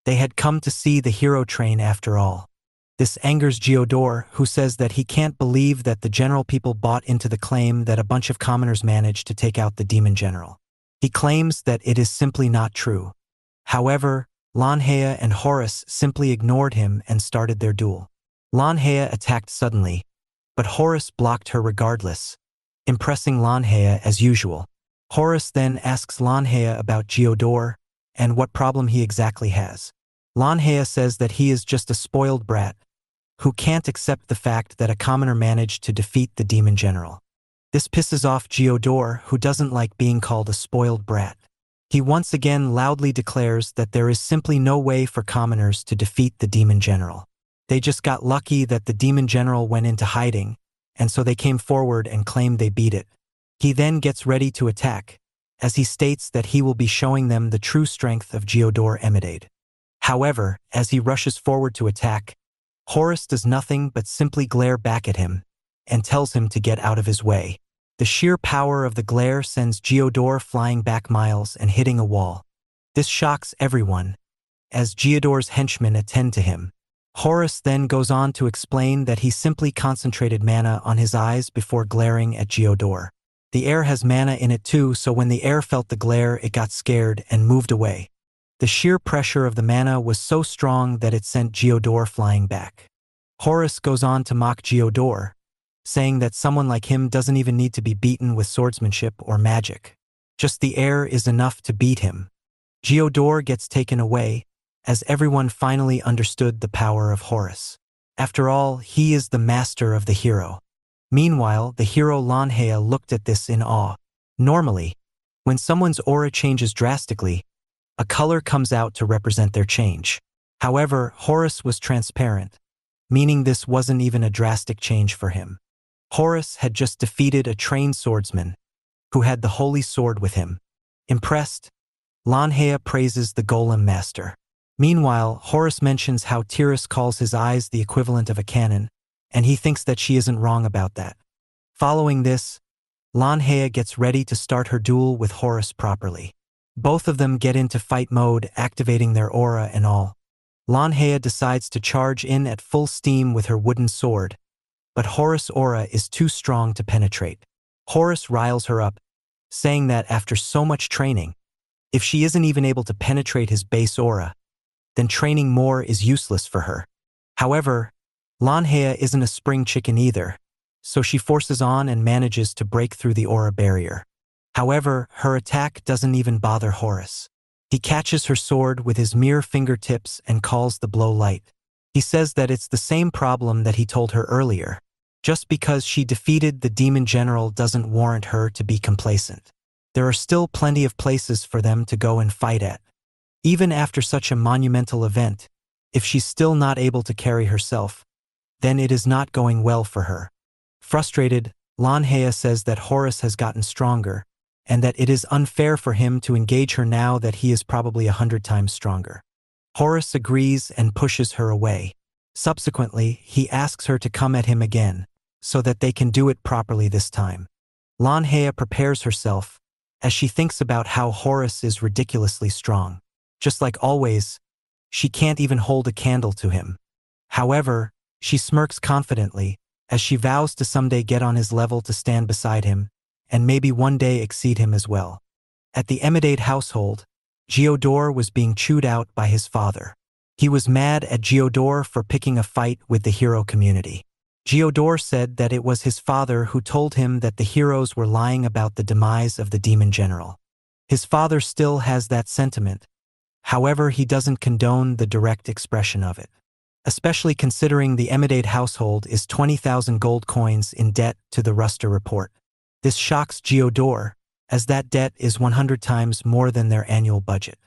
They had come to see the hero train after all. This angers Geodor, who says that he can't believe that the general people bought into the claim that a bunch of commoners managed to take out the demon general. He claims that it is simply not true. However, Lanhea and Horus simply ignored him and started their duel. Lanhea attacked suddenly, but Horus blocked her regardless, impressing Lanhea as usual. Horus then asks Lanhea about Geodor and what problem he exactly has. Lanhea says that he is just a spoiled brat who can't accept the fact that a commoner managed to defeat the demon general. This pisses off Geodor, who doesn't like being called a spoiled brat. He once again loudly declares that there is simply no way for commoners to defeat the demon general. They just got lucky that the demon general went into hiding, and so they came forward and claimed they beat it. He then gets ready to attack, as he states that he will be showing them the true strength of Geodor Emidade. However, as he rushes forward to attack, Horus does nothing but simply glare back at him and tells him to get out of his way. The sheer power of the glare sends Geodor flying back miles and hitting a wall. This shocks everyone, as Geodor's henchmen attend to him. Horus then goes on to explain that he simply concentrated mana on his eyes before glaring at Geodor. The air has mana in it too, so when the air felt the glare, it got scared and moved away. The sheer pressure of the mana was so strong that it sent Geodor flying back. Horus goes on to mock Geodor, saying that someone like him doesn't even need to be beaten with swordsmanship or magic. Just the air is enough to beat him. Geodor gets taken away, as everyone finally understood the power of Horus. After all, he is the master of the hero. Meanwhile, the hero Lanhea looked at this in awe. Normally, when someone's aura changes drastically, a color comes out to represent their change. However, Horus was transparent, meaning this wasn't even a drastic change for him. Horus had just defeated a trained swordsman who had the holy sword with him. Impressed, Lanhea praises the Golem master. Meanwhile, Horus mentions how Tiras calls his eyes the equivalent of a cannon, and he thinks that she isn't wrong about that. Following this, Lanhea gets ready to start her duel with Horus properly. Both of them get into fight mode, activating their aura and all. Lanhea decides to charge in at full steam with her wooden sword, but Horus' aura is too strong to penetrate. Horus riles her up, saying that after so much training, if she isn't even able to penetrate his base aura, then training more is useless for her. However, Lanhea isn't a spring chicken either, so she forces on and manages to break through the aura barrier. However, her attack doesn't even bother Horus. He catches her sword with his mere fingertips and calls the blow light. He says that it's the same problem that he told her earlier. Just because she defeated the demon general doesn't warrant her to be complacent. There are still plenty of places for them to go and fight at. Even after such a monumental event, if she's still not able to carry herself, then it is not going well for her. Frustrated, Lanhea says that Horus has gotten stronger, and that it is unfair for him to engage her now that he is probably 100 times stronger. Horus agrees and pushes her away. Subsequently, he asks her to come at him again, so that they can do it properly this time. Lanhea prepares herself, as she thinks about how Horus is ridiculously strong. Just like always, she can't even hold a candle to him. However, she smirks confidently, as she vows to someday get on his level to stand beside him, and maybe one day exceed him as well. At the Emidade household, Geodor was being chewed out by his father. He was mad at Geodor for picking a fight with the hero community. Geodor said that it was his father who told him that the heroes were lying about the demise of the demon general. His father still has that sentiment. However, he doesn't condone the direct expression of it, especially considering the Emidade household is 20,000 gold coins in debt to the Ruster report. This shocks Geodor, as that debt is 100 times more than their annual budget.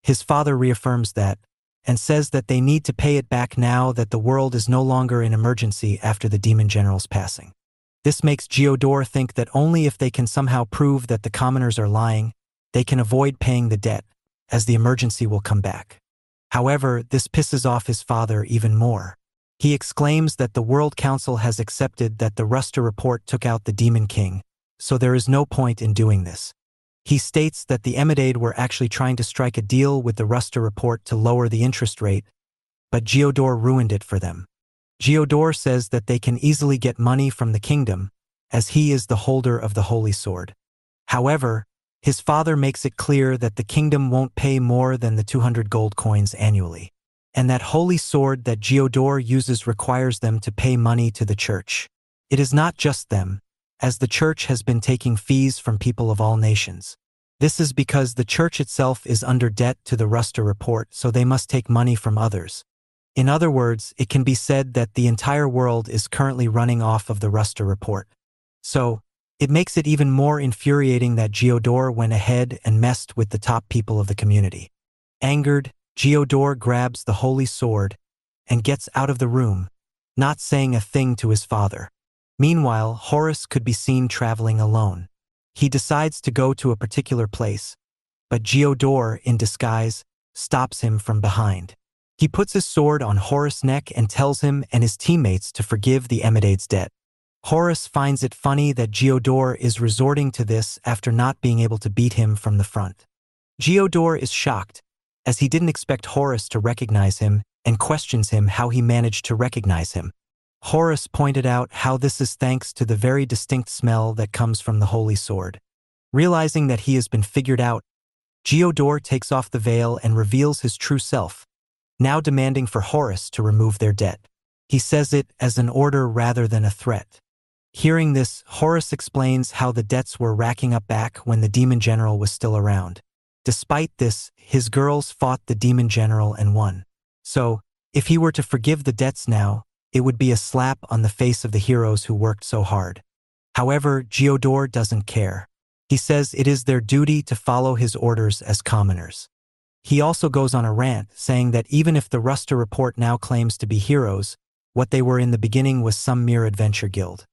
His father reaffirms that, and says that they need to pay it back now that the world is no longer in emergency after the demon general's passing. This makes Geodor think that only if they can somehow prove that the commoners are lying, they can avoid paying the debt, as the emergency will come back. However, this pisses off his father even more. He exclaims that the World Council has accepted that the Ruster report took out the Demon King, so there is no point in doing this. He states that the Emerald were actually trying to strike a deal with the Ruster report to lower the interest rate, but Geodor ruined it for them. Geodor says that they can easily get money from the kingdom, as he is the holder of the Holy Sword. However, his father makes it clear that the kingdom won't pay more than the 200 gold coins annually, and that Holy Sword that Geodor uses requires them to pay money to the church. It is not just them, as the church has been taking fees from people of all nations. This is because the church itself is under debt to the Ruster report, so they must take money from others. In other words, it can be said that the entire world is currently running off of the Ruster report. So, it makes it even more infuriating that Geodor went ahead and messed with the top people of the community. Angered, Geodor grabs the Holy Sword and gets out of the room, not saying a thing to his father. Meanwhile, Horus could be seen traveling alone. He decides to go to a particular place, but Geodor, in disguise, stops him from behind. He puts his sword on Horus' neck and tells him and his teammates to forgive the Emerald's debt. Horus finds it funny that Geodor is resorting to this after not being able to beat him from the front. Geodor is shocked, as he didn't expect Horus to recognize him, and questions him how he managed to recognize him. Horus pointed out how this is thanks to the very distinct smell that comes from the Holy Sword. Realizing that he has been figured out, Geodor takes off the veil and reveals his true self, now demanding for Horus to remove their debt. He says it as an order rather than a threat. Hearing this, Horus explains how the debts were racking up back when the Demon General was still around. Despite this, his girls fought the Demon General and won. So, if he were to forgive the debts now, it would be a slap on the face of the heroes who worked so hard. However, Geodor doesn't care. He says it is their duty to follow his orders as commoners. He also goes on a rant, saying that even if the Ruster report now claims to be heroes, what they were in the beginning was some mere adventure guild.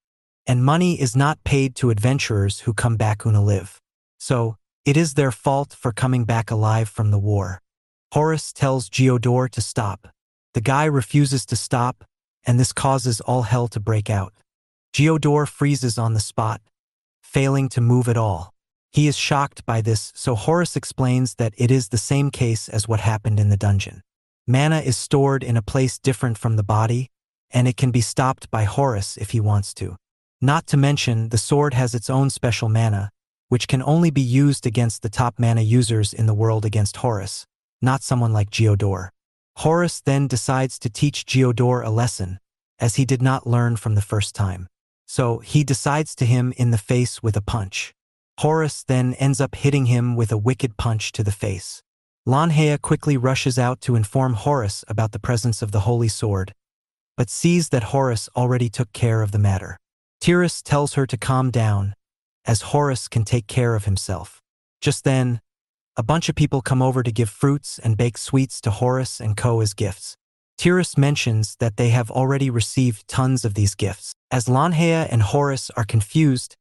And money is not paid to adventurers who come back unalive. So, it is their fault for coming back alive from the war. Horus tells Geodor to stop. The guy refuses to stop, and this causes all hell to break out. Geodor freezes on the spot, failing to move at all. He is shocked by this, so Horus explains that it is the same case as what happened in the dungeon. Mana is stored in a place different from the body, and it can be stopped by Horus if he wants to. Not to mention, the sword has its own special mana, which can only be used against the top mana users in the world against Horus, not someone like Geodor. Horus then decides to teach Geodor a lesson, as he did not learn from the first time. So he decides to hit him in the face with a punch. Horus then ends up hitting him with a wicked punch to the face. Lanhea quickly rushes out to inform Horus about the presence of the Holy Sword, but sees that Horus already took care of the matter. Tiras tells her to calm down, as Horus can take care of himself. Just then, a bunch of people come over to give fruits and bake sweets to Horus and Co as gifts. Tiras mentions that they have already received tons of these gifts. As Lanhea and Horus are confused,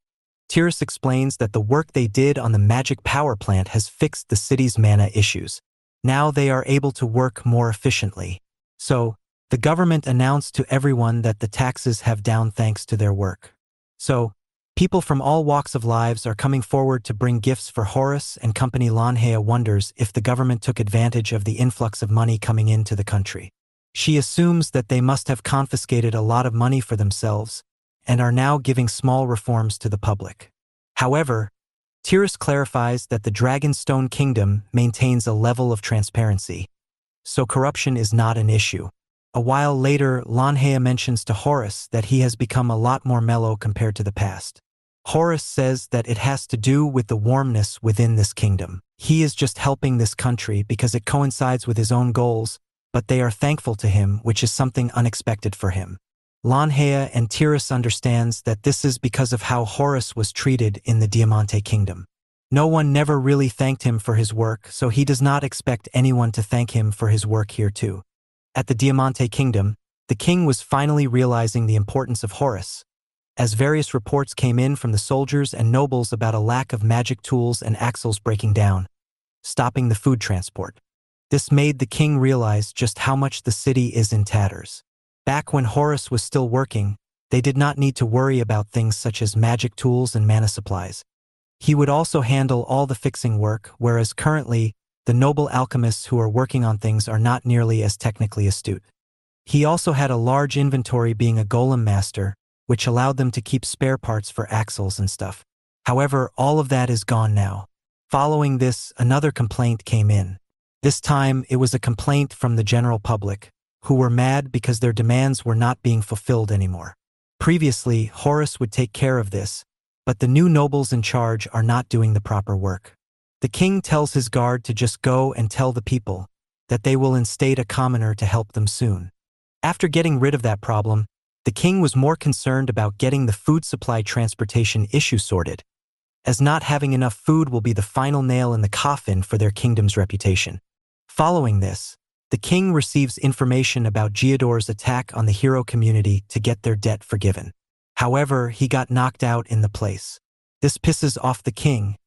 Tiras explains that the work they did on the magic power plant has fixed the city's mana issues. Now they are able to work more efficiently. So, the government announced to everyone that the taxes have down thanks to their work. So, people from all walks of lives are coming forward to bring gifts for Horus and company. Lanhea wonders if the government took advantage of the influx of money coming into the country. She assumes that they must have confiscated a lot of money for themselves and are now giving small reforms to the public. However, Tiras clarifies that the Dragonstone Kingdom maintains a level of transparency, so corruption is not an issue. A while later, Lanhea mentions to Horus that he has become a lot more mellow compared to the past. Horus says that it has to do with the warmness within this kingdom. He is just helping this country because it coincides with his own goals, but they are thankful to him, which is something unexpected for him. Lanhea and Tiras understands that this is because of how Horus was treated in the Diamante Kingdom. No one never really thanked him for his work, so he does not expect anyone to thank him for his work here too. At the Diamante Kingdom, the king was finally realizing the importance of Horus, as various reports came in from the soldiers and nobles about a lack of magic tools and axles breaking down, stopping the food transport. This made the king realize just how much the city is in tatters. Back when Horus was still working, they did not need to worry about things such as magic tools and mana supplies. He would also handle all the fixing work, whereas currently, the noble alchemists who are working on things are not nearly as technically astute. He also had a large inventory being a golem master, which allowed them to keep spare parts for axles and stuff. However, all of that is gone now. Following this, another complaint came in. This time, it was a complaint from the general public, who were mad because their demands were not being fulfilled anymore. Previously, Horus would take care of this, but the new nobles in charge are not doing the proper work. The king tells his guard to just go and tell the people that they will instate a commoner to help them soon. After getting rid of that problem, the king was more concerned about getting the food supply transportation issue sorted, as not having enough food will be the final nail in the coffin for their kingdom's reputation. Following this, the king receives information about Geodor's attack on the hero community to get their debt forgiven. However, he got knocked out in the place. This pisses off the king,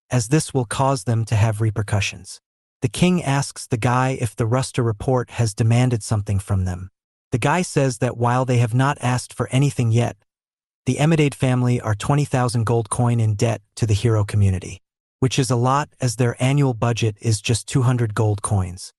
as this will cause them to have repercussions. The king asks the guy if the Ruster report has demanded something from them. The guy says that while they have not asked for anything yet, the Emidade family are 20,000 gold coin in debt to the hero community, which is a lot as their annual budget is just 200 gold coins.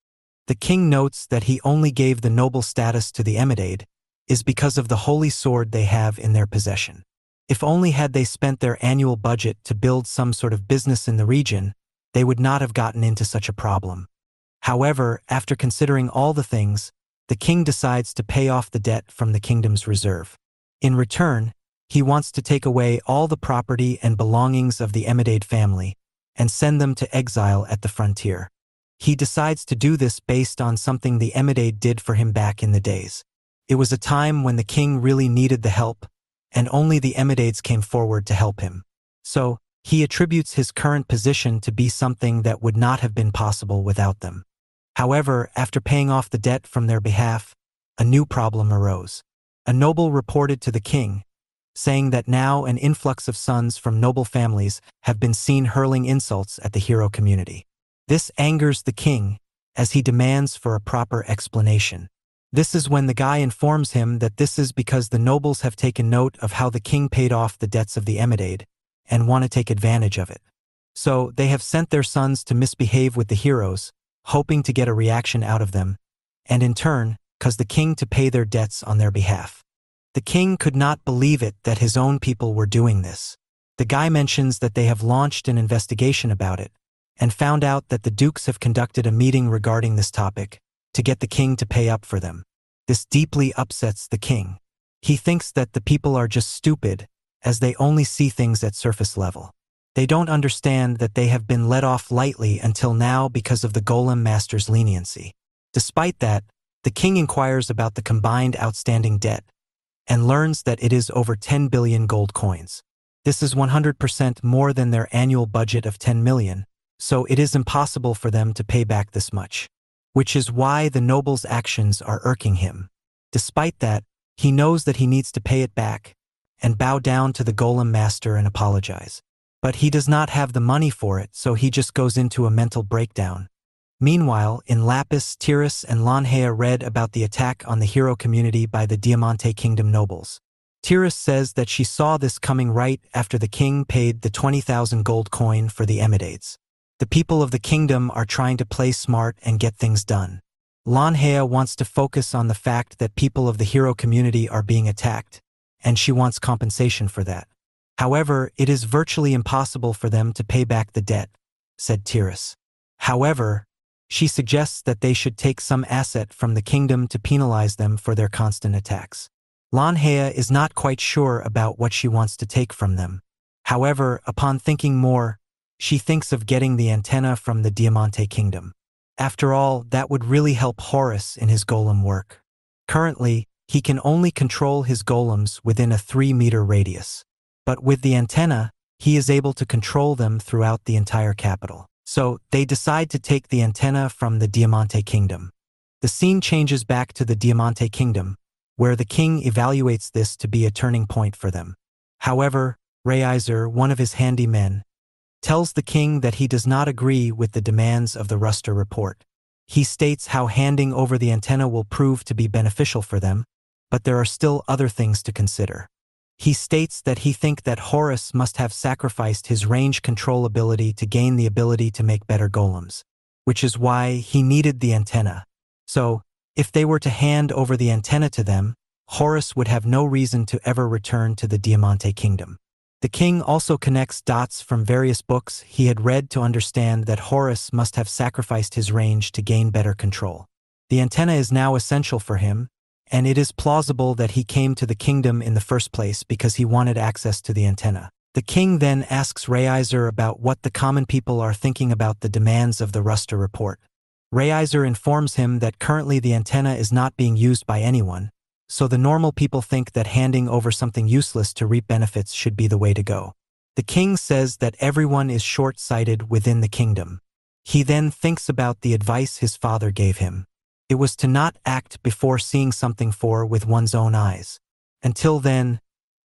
The king notes that he only gave the noble status to the Emidade is because of the holy sword they have in their possession. If only had they spent their annual budget to build some sort of business in the region, they would not have gotten into such a problem. However, after considering all the things, the king decides to pay off the debt from the kingdom's reserve. In return, he wants to take away all the property and belongings of the Emidade family and send them to exile at the frontier. He decides to do this based on something the Emidade did for him back in the days. It was a time when the king really needed the help, and only the Emidades came forward to help him. So, he attributes his current position to be something that would not have been possible without them. However, after paying off the debt from their behalf, a new problem arose. A noble reported to the king, saying that now an influx of sons from noble families have been seen hurling insults at the hero community. This angers the king, as he demands for a proper explanation. This is when the guy informs him that this is because the nobles have taken note of how the king paid off the debts of the Emidade and want to take advantage of it. So they have sent their sons to misbehave with the heroes, hoping to get a reaction out of them, and in turn, cause the king to pay their debts on their behalf. The king could not believe it that his own people were doing this. The guy mentions that they have launched an investigation about it, and found out that the dukes have conducted a meeting regarding this topic, to get the king to pay up for them. This deeply upsets the king. He thinks that the people are just stupid, as they only see things at surface level. They don't understand that they have been let off lightly until now because of the Golem Master's leniency. Despite that, the king inquires about the combined outstanding debt, and learns that it is over 10 billion gold coins. This is 100% more than their annual budget of 10 million, so it is impossible for them to pay back this much. Which is why the noble's actions are irking him. Despite that, he knows that he needs to pay it back, and bow down to the Golem Master and apologize. But he does not have the money for it, so he just goes into a mental breakdown. Meanwhile, in Lapis, Tiras and Lanhea read about the attack on the hero community by the Diamante Kingdom nobles. Tiras says that she saw this coming right after the king paid the 20,000 gold coin for the Emidades. The people of the kingdom are trying to play smart and get things done. Lanhea wants to focus on the fact that people of the hero community are being attacked, and she wants compensation for that. However, it is virtually impossible for them to pay back the debt, said Tiras. However, she suggests that they should take some asset from the kingdom to penalize them for their constant attacks. Lanhea is not quite sure about what she wants to take from them. However, upon thinking more, she thinks of getting the antenna from the Diamante Kingdom. After all, that would really help Horus in his golem work. Currently, he can only control his golems within a 3-meter radius. But with the antenna, he is able to control them throughout the entire capital. So, they decide to take the antenna from the Diamante Kingdom. The scene changes back to the Diamante Kingdom, where the king evaluates this to be a turning point for them. However, Reiser, one of his handy men, tells the king that he does not agree with the demands of the Ruster report. He states how handing over the antenna will prove to be beneficial for them, but there are still other things to consider. He states that he thinks that Horus must have sacrificed his range control ability to gain the ability to make better golems, which is why he needed the antenna. So, if they were to hand over the antenna to them, Horus would have no reason to ever return to the Diamante Kingdom. The king also connects dots from various books he had read to understand that Horus must have sacrificed his range to gain better control. The antenna is now essential for him, and it is plausible that he came to the kingdom in the first place because he wanted access to the antenna. The king then asks Reiser about what the common people are thinking about the demands of the Ruster report. Reiser informs him that currently the antenna is not being used by anyone, so the normal people think that handing over something useless to reap benefits should be the way to go. The king says that everyone is short-sighted within the kingdom. He then thinks about the advice his father gave him. It was to not act before seeing something with one's own eyes. Until then,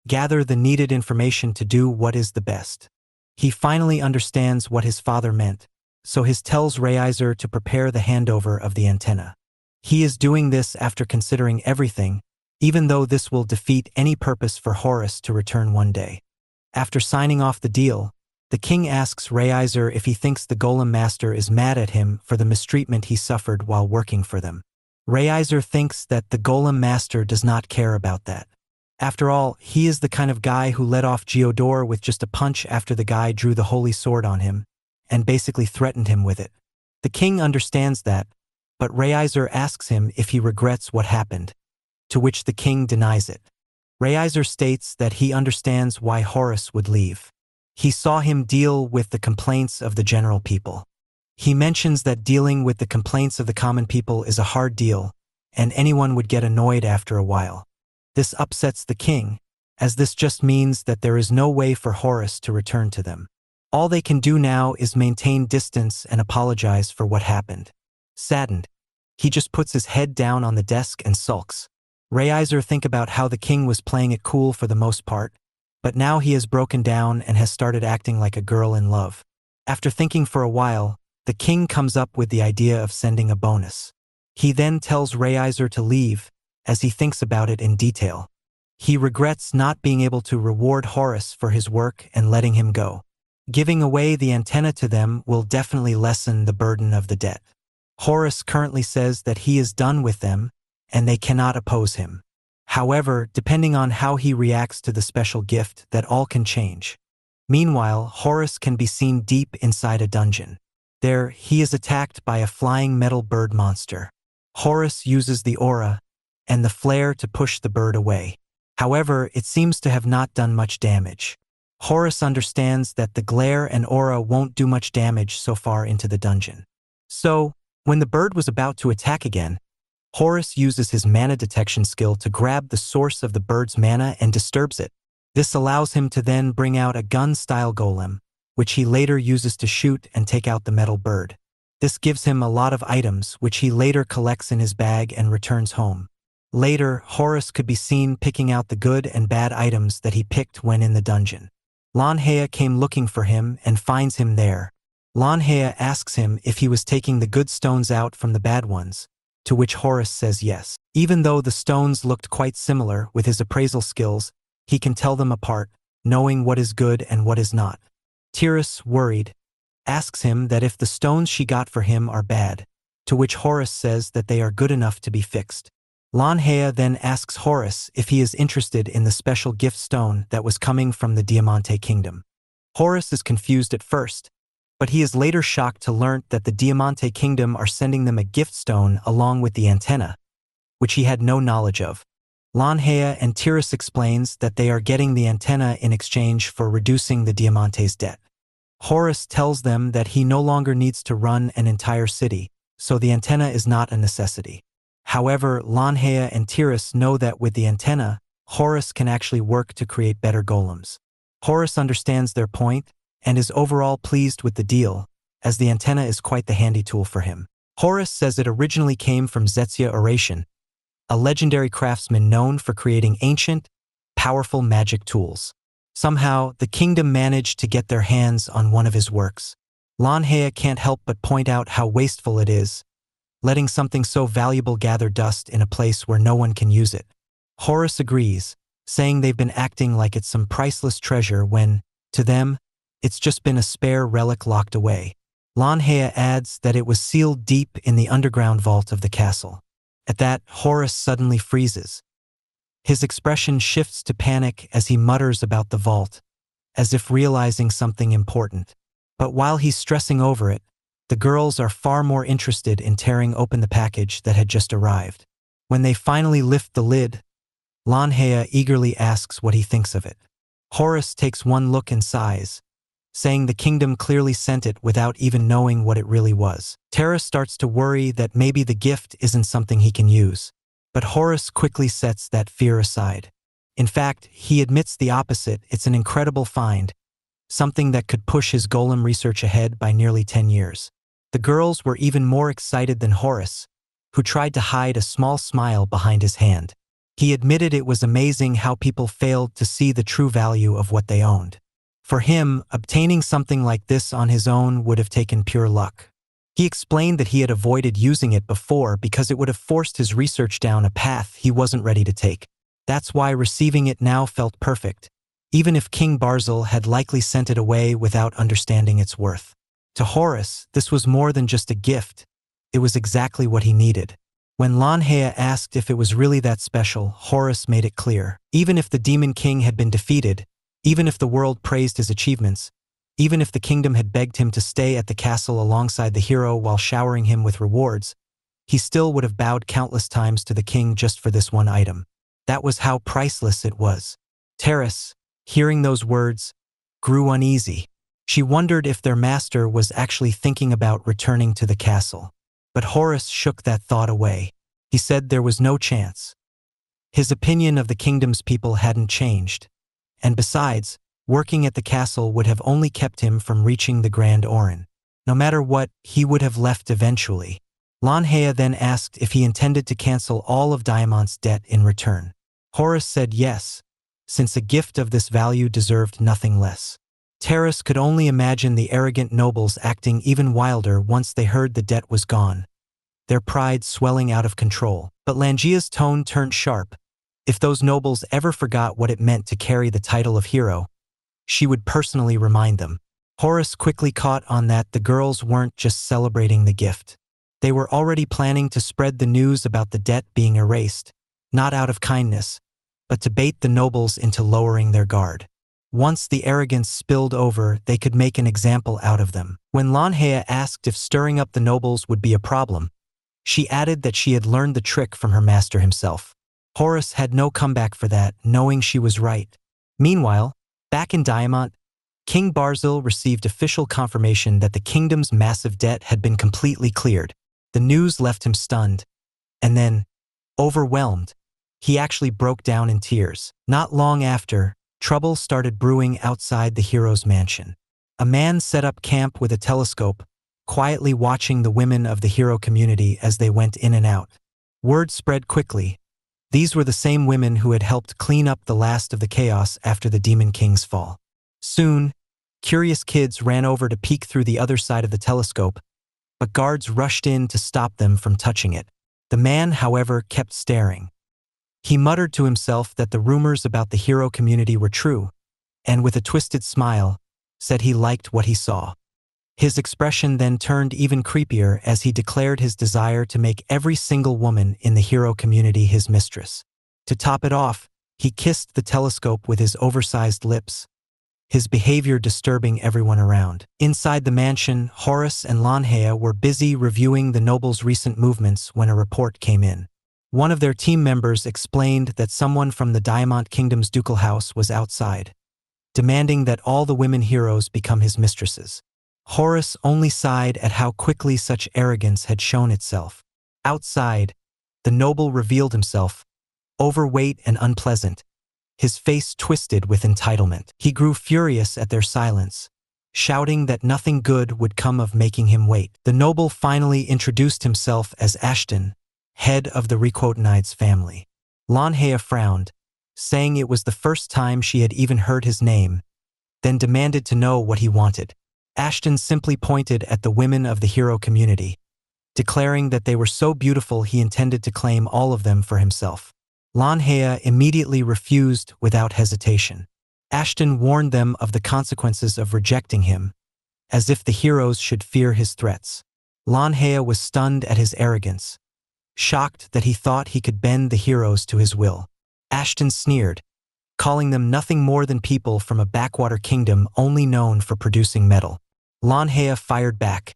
gather the needed information to do what is the best. He finally understands what his father meant, so he tells Reiser to prepare the handover of the antenna. He is doing this after considering everything, even though this will defeat any purpose for Horus to return one day. After signing off the deal, the king asks Reiser if he thinks the Golem Master is mad at him for the mistreatment he suffered while working for them. Reiser thinks that the Golem Master does not care about that. After all, he is the kind of guy who let off Geodor with just a punch after the guy drew the holy sword on him, and basically threatened him with it. The king understands that, but Reiser asks him if he regrets what happened, to which the king denies it. Reiser states that he understands why Horus would leave. He saw him deal with the complaints of the general people. He mentions that dealing with the complaints of the common people is a hard deal, and anyone would get annoyed after a while. This upsets the king, as this just means that there is no way for Horus to return to them. All they can do now is maintain distance and apologize for what happened. Saddened, he just puts his head down on the desk and sulks. Reiser thinks about how the king was playing it cool for the most part, but now he has broken down and has started acting like a girl in love. After thinking for a while, the king comes up with the idea of sending a bonus. He then tells Reiser to leave, as he thinks about it in detail. He regrets not being able to reward Horus for his work and letting him go. Giving away the antenna to them will definitely lessen the burden of the debt. Horus currently says that he is done with them, and they cannot oppose him. However, depending on how he reacts to the special gift, that all can change. Meanwhile, Horus can be seen deep inside a dungeon. There, he is attacked by a flying metal bird monster. Horus uses the aura and the flare to push the bird away. However, it seems to have not done much damage. Horus understands that the glare and aura won't do much damage so far into the dungeon. So, when the bird was about to attack again, Horus uses his mana detection skill to grab the source of the bird's mana and disturbs it. This allows him to then bring out a gun-style golem, which he later uses to shoot and take out the metal bird. This gives him a lot of items, which he later collects in his bag and returns home. Later, Horus could be seen picking out the good and bad items that he picked when in the dungeon. Lanhea came looking for him and finds him there. Lanhea asks him if he was taking the good stones out from the bad ones, to which Horus says yes. Even though the stones looked quite similar with his appraisal skills, he can tell them apart, knowing what is good and what is not. Tiras, worried, asks him that if the stones she got for him are bad, to which Horus says that they are good enough to be fixed. Lanhea then asks Horus if he is interested in the special gift stone that was coming from the Diamante Kingdom. Horus is confused at first, but he is later shocked to learn that the Diamante Kingdom are sending them a gift stone along with the antenna, which he had no knowledge of. Lanhea and Tiras explains that they are getting the antenna in exchange for reducing the Diamante's debt. Horus tells them that he no longer needs to run an entire city, so the antenna is not a necessity. However, Lanhea and Tiras know that with the antenna, Horus can actually work to create better golems. Horace understands their point and is overall pleased with the deal, as the antenna is quite the handy tool for him. Horace says it originally came from Zetsia Oration, a legendary craftsman known for creating ancient, powerful magic tools. Somehow, the kingdom managed to get their hands on one of his works. Lanhea can't help but point out how wasteful it is, letting something so valuable gather dust in a place where no one can use it. Horace agrees, saying they've been acting like it's some priceless treasure when, to them, it's just been a spare relic locked away. Lanhea adds that it was sealed deep in the underground vault of the castle. At that, Horace suddenly freezes. His expression shifts to panic as he mutters about the vault, as if realizing something important. But while he's stressing over it, the girls are far more interested in tearing open the package that had just arrived. When they finally lift the lid, Lanhea eagerly asks what he thinks of it. Horace takes one look and sighs, saying the kingdom clearly sent it without even knowing what it really was. Terra starts to worry that maybe the gift isn't something he can use, but Horace quickly sets that fear aside. In fact, he admits the opposite. It's an incredible find, something that could push his golem research ahead by nearly 10 years. The girls were even more excited than Horace, who tried to hide a small smile behind his hand. He admitted it was amazing how people failed to see the true value of what they owned. For him, obtaining something like this on his own would have taken pure luck. He explained that he had avoided using it before because it would have forced his research down a path he wasn't ready to take. That's why receiving it now felt perfect, even if King Barzil had likely sent it away without understanding its worth. To Horace, this was more than just a gift. It was exactly what he needed. When Lanhea asked if it was really that special, Horace made it clear. Even if the Demon King had been defeated, even if the world praised his achievements, even if the kingdom had begged him to stay at the castle alongside the hero while showering him with rewards, he still would have bowed countless times to the king just for this one item. That was how priceless it was. Terrace, hearing those words, grew uneasy. She wondered if their master was actually thinking about returning to the castle. But Horace shook that thought away. He said there was no chance. His opinion of the kingdom's people hadn't changed. And besides, working at the castle would have only kept him from reaching the Grand Orin. No matter what, he would have left eventually. Lanhea then asked if he intended to cancel all of Diamant's debt in return. Horace said yes, since a gift of this value deserved nothing less. Terrace could only imagine the arrogant nobles acting even wilder once they heard the debt was gone, their pride swelling out of control. But Langia's tone turned sharp. If those nobles ever forgot what it meant to carry the title of hero, she would personally remind them. Horace quickly caught on that the girls weren't just celebrating the gift. They were already planning to spread the news about the debt being erased, not out of kindness, but to bait the nobles into lowering their guard. Once the arrogance spilled over, they could make an example out of them. When Lanhea asked if stirring up the nobles would be a problem, she added that she had learned the trick from her master himself. Horace had no comeback for that, knowing she was right. Meanwhile, back in Diamant, King Barzil received official confirmation that the kingdom's massive debt had been completely cleared. The news left him stunned, and then, overwhelmed, he actually broke down in tears. Not long after, trouble started brewing outside the hero's mansion. A man set up camp with a telescope, quietly watching the women of the hero community as they went in and out. Word spread quickly. These were the same women who had helped clean up the last of the chaos after the Demon King's fall. Soon, curious kids ran over to peek through the other side of the telescope, but guards rushed in to stop them from touching it. The man, however, kept staring. He muttered to himself that the rumors about the hero community were true, and with a twisted smile, said he liked what he saw. His expression then turned even creepier as he declared his desire to make every single woman in the hero community his mistress. To top it off, he kissed the telescope with his oversized lips, his behavior disturbing everyone around. Inside the mansion, Horace and Lanhea were busy reviewing the nobles' recent movements when a report came in. One of their team members explained that someone from the Diamant Kingdom's ducal house was outside, demanding that all the women heroes become his mistresses. Horace only sighed at how quickly such arrogance had shown itself. Outside, the noble revealed himself, overweight and unpleasant, his face twisted with entitlement. He grew furious at their silence, shouting that nothing good would come of making him wait. The noble finally introduced himself as Ashton, head of the Riquotenides family. Lanhea frowned, saying it was the first time she had even heard his name, then demanded to know what he wanted. Ashton simply pointed at the women of the hero community, declaring that they were so beautiful he intended to claim all of them for himself. Lanhea immediately refused without hesitation. Ashton warned them of the consequences of rejecting him, as if the heroes should fear his threats. Lanhea was stunned at his arrogance, shocked that he thought he could bend the heroes to his will. Ashton sneered, calling them nothing more than people from a backwater kingdom only known for producing metal. Lanhea fired back,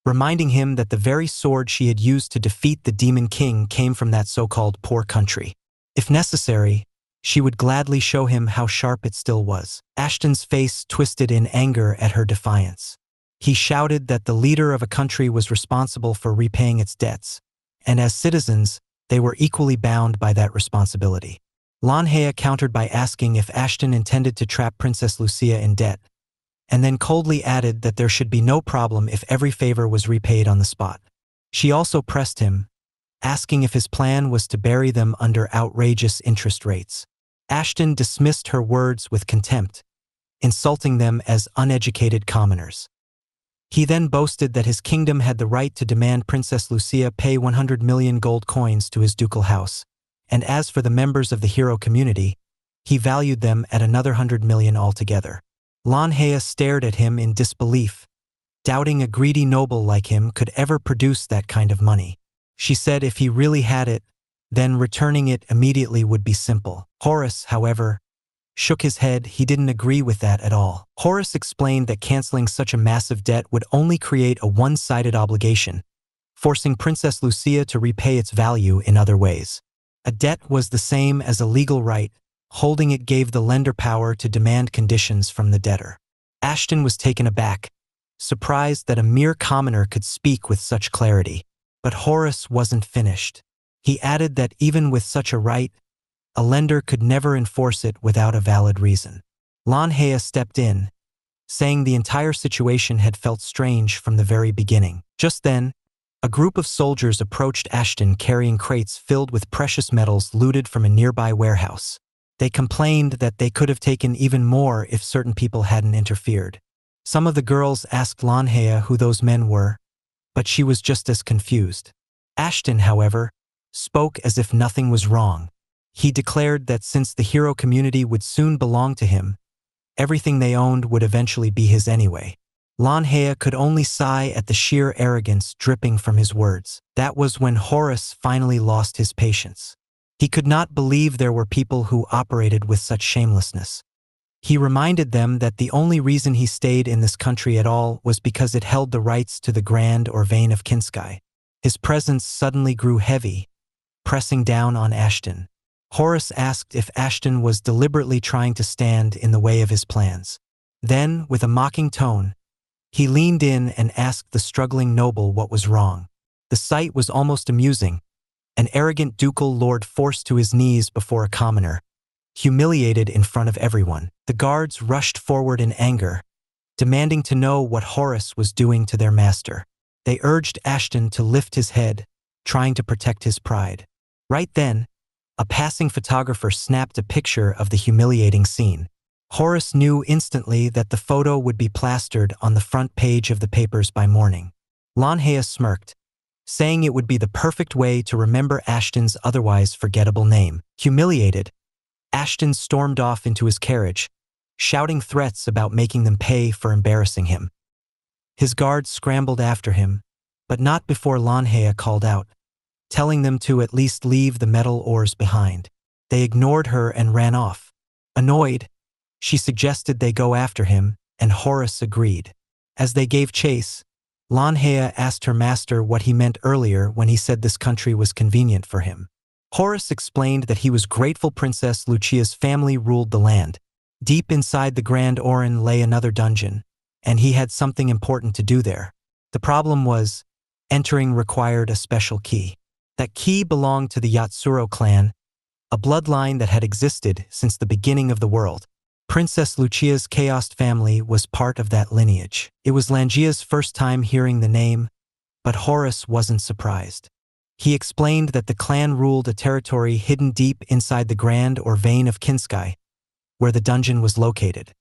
reminding him that the very sword she had used to defeat the Demon King came from that so-called poor country. If necessary, she would gladly show him how sharp it still was. Ashton's face twisted in anger at her defiance. He shouted that the leader of a country was responsible for repaying its debts, and as citizens, they were equally bound by that responsibility. Lanhea countered by asking if Ashton intended to trap Princess Lucia in debt, and then coldly added that there should be no problem if every favor was repaid on the spot. She also pressed him, asking if his plan was to bury them under outrageous interest rates. Ashton dismissed her words with contempt, insulting them as uneducated commoners. He then boasted that his kingdom had the right to demand Princess Lucia pay 100 million gold coins to his ducal house, and as for the members of the hero community, he valued them at another 100 million altogether. Lanhea stared at him in disbelief, doubting a greedy noble like him could ever produce that kind of money. She said if he really had it, then returning it immediately would be simple. Horace, however, shook his head. He didn't agree with that at all. Horace explained that canceling such a massive debt would only create a one-sided obligation, forcing Princess Lucia to repay its value in other ways. A debt was the same as a legal right. Holding it gave the lender power to demand conditions from the debtor. Ashton was taken aback, surprised that a mere commoner could speak with such clarity. But Horace wasn't finished. He added that even with such a right, a lender could never enforce it without a valid reason. Lanhea stepped in, saying the entire situation had felt strange from the very beginning. Just then, a group of soldiers approached Ashton carrying crates filled with precious metals looted from a nearby warehouse. They complained that they could have taken even more if certain people hadn't interfered. Some of the girls asked Lanhea who those men were, but she was just as confused. Ashton, however, spoke as if nothing was wrong. He declared that since the hero community would soon belong to him, everything they owned would eventually be his anyway. Lanhea could only sigh at the sheer arrogance dripping from his words. That was when Horace finally lost his patience. He could not believe there were people who operated with such shamelessness. He reminded them that the only reason he stayed in this country at all was because it held the rights to the Grand or Vein of Kinsky. His presence suddenly grew heavy, pressing down on Ashton. Horace asked if Ashton was deliberately trying to stand in the way of his plans. Then, with a mocking tone, he leaned in and asked the struggling noble what was wrong. The sight was almost amusing. An arrogant ducal lord forced to his knees before a commoner, humiliated in front of everyone. The guards rushed forward in anger, demanding to know what Horace was doing to their master. They urged Ashton to lift his head, trying to protect his pride. Right then, a passing photographer snapped a picture of the humiliating scene. Horace knew instantly that the photo would be plastered on the front page of the papers by morning. Lanhea smirked, saying it would be the perfect way to remember Ashton's otherwise forgettable name. Humiliated, Ashton stormed off into his carriage, shouting threats about making them pay for embarrassing him. His guards scrambled after him, but not before Lanhea called out, telling them to at least leave the metal ores behind. They ignored her and ran off. Annoyed, she suggested they go after him, and Horace agreed. As they gave chase, Lanhea asked her master what he meant earlier when he said this country was convenient for him. Horace explained that he was grateful Princess Lucia's family ruled the land. Deep inside the Grand Orin lay another dungeon, and he had something important to do there. The problem was, entering required a special key. That key belonged to the Yatsuro clan, a bloodline that had existed since the beginning of the world. Princess Lucia's Chaos family was part of that lineage. It was Langia's first time hearing the name, but Horus wasn't surprised. He explained that the clan ruled a territory hidden deep inside the Grand or Vein of Kinsky, where the dungeon was located.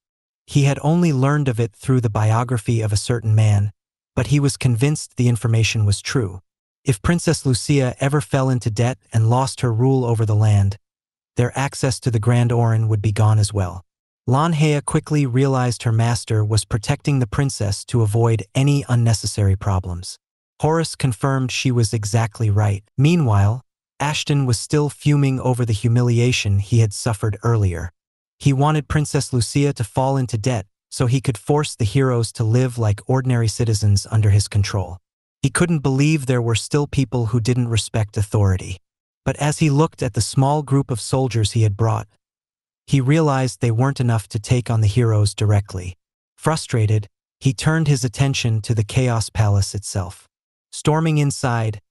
He had only learned of it through the biography of a certain man, but he was convinced the information was true. If Princess Lucia ever fell into debt and lost her rule over the land, their access to the Grand Orin would be gone as well. Lanhea quickly realized her master was protecting the princess to avoid any unnecessary problems. Horus confirmed she was exactly right. Meanwhile, Ashton was still fuming over the humiliation he had suffered earlier. He wanted Princess Lucia to fall into debt so he could force the heroes to live like ordinary citizens under his control. He couldn't believe there were still people who didn't respect authority. But as he looked at the small group of soldiers he had brought, he realized they weren't enough to take on the heroes directly. Frustrated, he turned his attention to the Chaos Palace itself. Storming inside,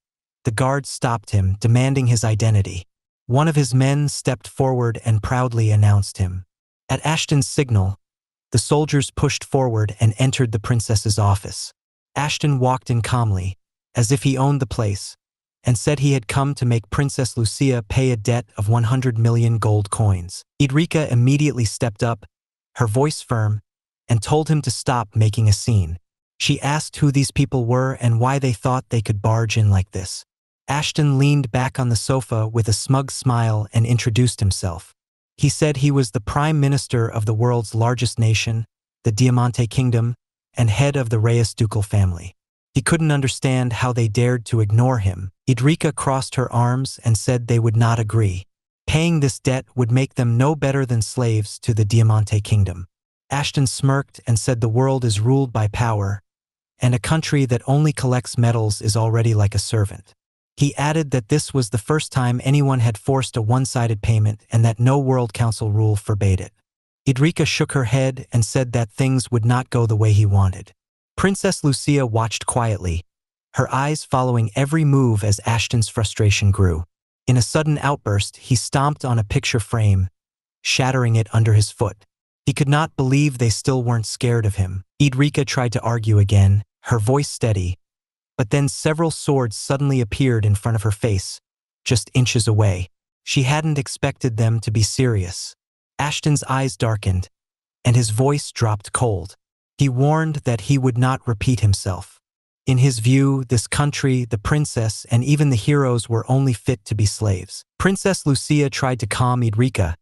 the guards stopped him, demanding his identity. One of his men stepped forward and proudly announced him. At Ashton's signal, the soldiers pushed forward and entered the princess's office. Ashton walked in calmly, as if he owned the place, and said he had come to make Princess Lucia pay a debt of 100 million gold coins. Idrika immediately stepped up, her voice firm, and told him to stop making a scene. She asked who these people were and why they thought they could barge in like this. Ashton leaned back on the sofa with a smug smile and introduced himself. He said he was the Prime Minister of the world's largest nation, the Diamante Kingdom, and head of the Reyes ducal family. He couldn't understand how they dared to ignore him. Idrika crossed her arms and said they would not agree. Paying this debt would make them no better than slaves to the Diamante Kingdom. Ashton smirked and said the world is ruled by power, and a country that only collects medals is already like a servant. He added that this was the first time anyone had forced a one-sided payment and that no World Council rule forbade it. Idrika shook her head and said that things would not go the way he wanted. Princess Lucia watched quietly, her eyes following every move as Ashton's frustration grew. In a sudden outburst, he stomped on a picture frame, shattering it under his foot. He could not believe they still weren't scared of him. Idrika tried to argue again, her voice steady, but then several swords suddenly appeared in front of her face, just inches away. She hadn't expected them to be serious. Ashton's eyes darkened, and his voice dropped cold. He warned that he would not repeat himself. In his view, this country, the princess, and even the heroes were only fit to be slaves. Princess Lucia tried to calm Idrika,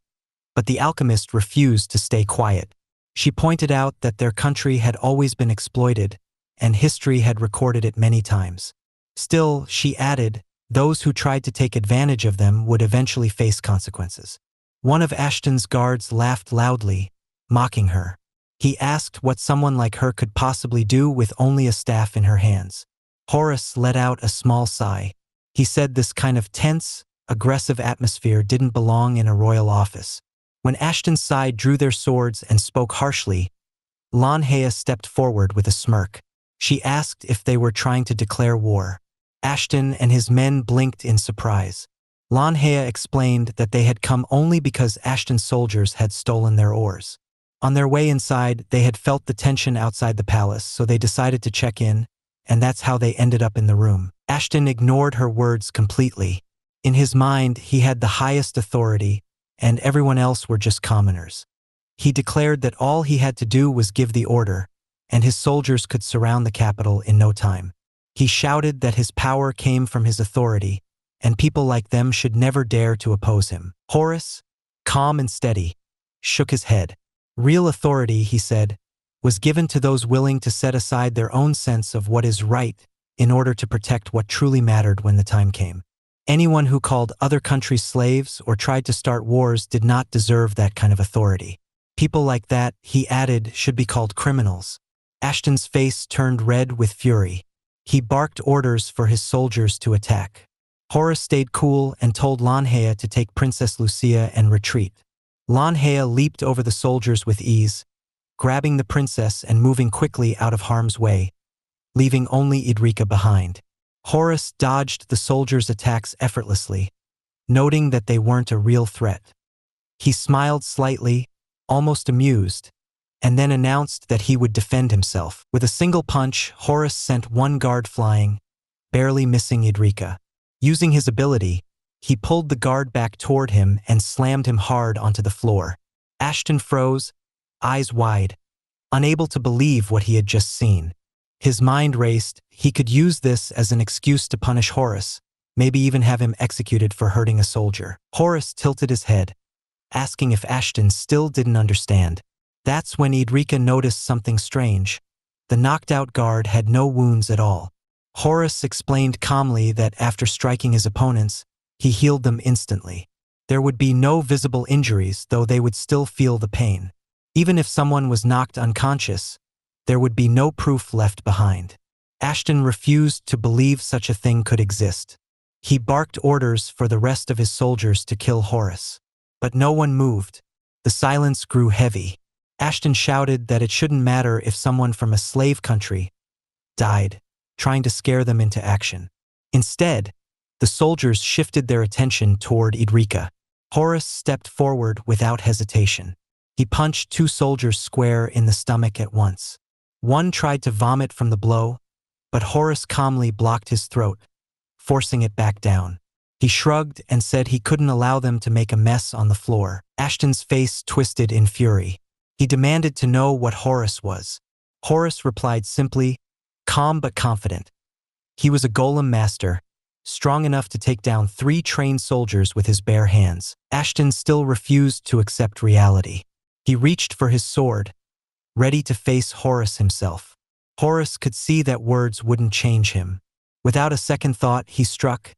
but the alchemist refused to stay quiet. She pointed out that their country had always been exploited, and history had recorded it many times. Still, she added, those who tried to take advantage of them would eventually face consequences. One of Ashton's guards laughed loudly, mocking her. He asked what someone like her could possibly do with only a staff in her hands. Horus let out a small sigh. He said this kind of tense, aggressive atmosphere didn't belong in a royal office. When Ashton's side drew their swords and spoke harshly, Lanhea stepped forward with a smirk. She asked if they were trying to declare war. Ashton and his men blinked in surprise. Lanhea explained that they had come only because Ashton's soldiers had stolen their oars. On their way inside, they had felt the tension outside the palace, so they decided to check in, and that's how they ended up in the room. Ashton ignored her words completely. In his mind, he had the highest authority, and everyone else were just commoners. He declared that all he had to do was give the order, and his soldiers could surround the capital in no time. He shouted that his power came from his authority, and people like them should never dare to oppose him. Horus, calm and steady, shook his head. Real authority, he said, was given to those willing to set aside their own sense of what is right in order to protect what truly mattered when the time came. Anyone who called other countries slaves or tried to start wars did not deserve that kind of authority. People like that, he added, should be called criminals. Ashton's face turned red with fury. He barked orders for his soldiers to attack. Horus stayed cool and told Lanhea to take Princess Lucia and retreat. Lanhea leaped over the soldiers with ease, grabbing the princess and moving quickly out of harm's way, leaving only Idrika behind. Horus dodged the soldiers' attacks effortlessly, noting that they weren't a real threat. He smiled slightly, almost amused, and then announced that he would defend himself. With a single punch, Horus sent one guard flying, barely missing Idrika. Using his ability, he pulled the guard back toward him and slammed him hard onto the floor. Ashton froze, eyes wide, unable to believe what he had just seen. His mind raced. He could use this as an excuse to punish Horus, maybe even have him executed for hurting a soldier. Horus tilted his head, asking if Ashton still didn't understand. That's when Idrika noticed something strange. The knocked-out guard had no wounds at all. Horus explained calmly that after striking his opponents, he healed them instantly. There would be no visible injuries, though they would still feel the pain. Even if someone was knocked unconscious, there would be no proof left behind. Ashton refused to believe such a thing could exist. He barked orders for the rest of his soldiers to kill Horus. But no one moved. The silence grew heavy. Ashton shouted that it shouldn't matter if someone from a slave country died, trying to scare them into action. Instead, the soldiers shifted their attention toward Idrika. Horus stepped forward without hesitation. He punched two soldiers square in the stomach at once. One tried to vomit from the blow, but Horus calmly blocked his throat, forcing it back down. He shrugged and said he couldn't allow them to make a mess on the floor. Ashton's face twisted in fury. He demanded to know what Horus was. Horus replied simply, calm but confident. He was a Golem master, strong enough to take down 3 trained soldiers with his bare hands. Ashton still refused to accept reality. He reached for his sword, ready to face Horus himself. Horus could see that words wouldn't change him. Without a second thought, he struck,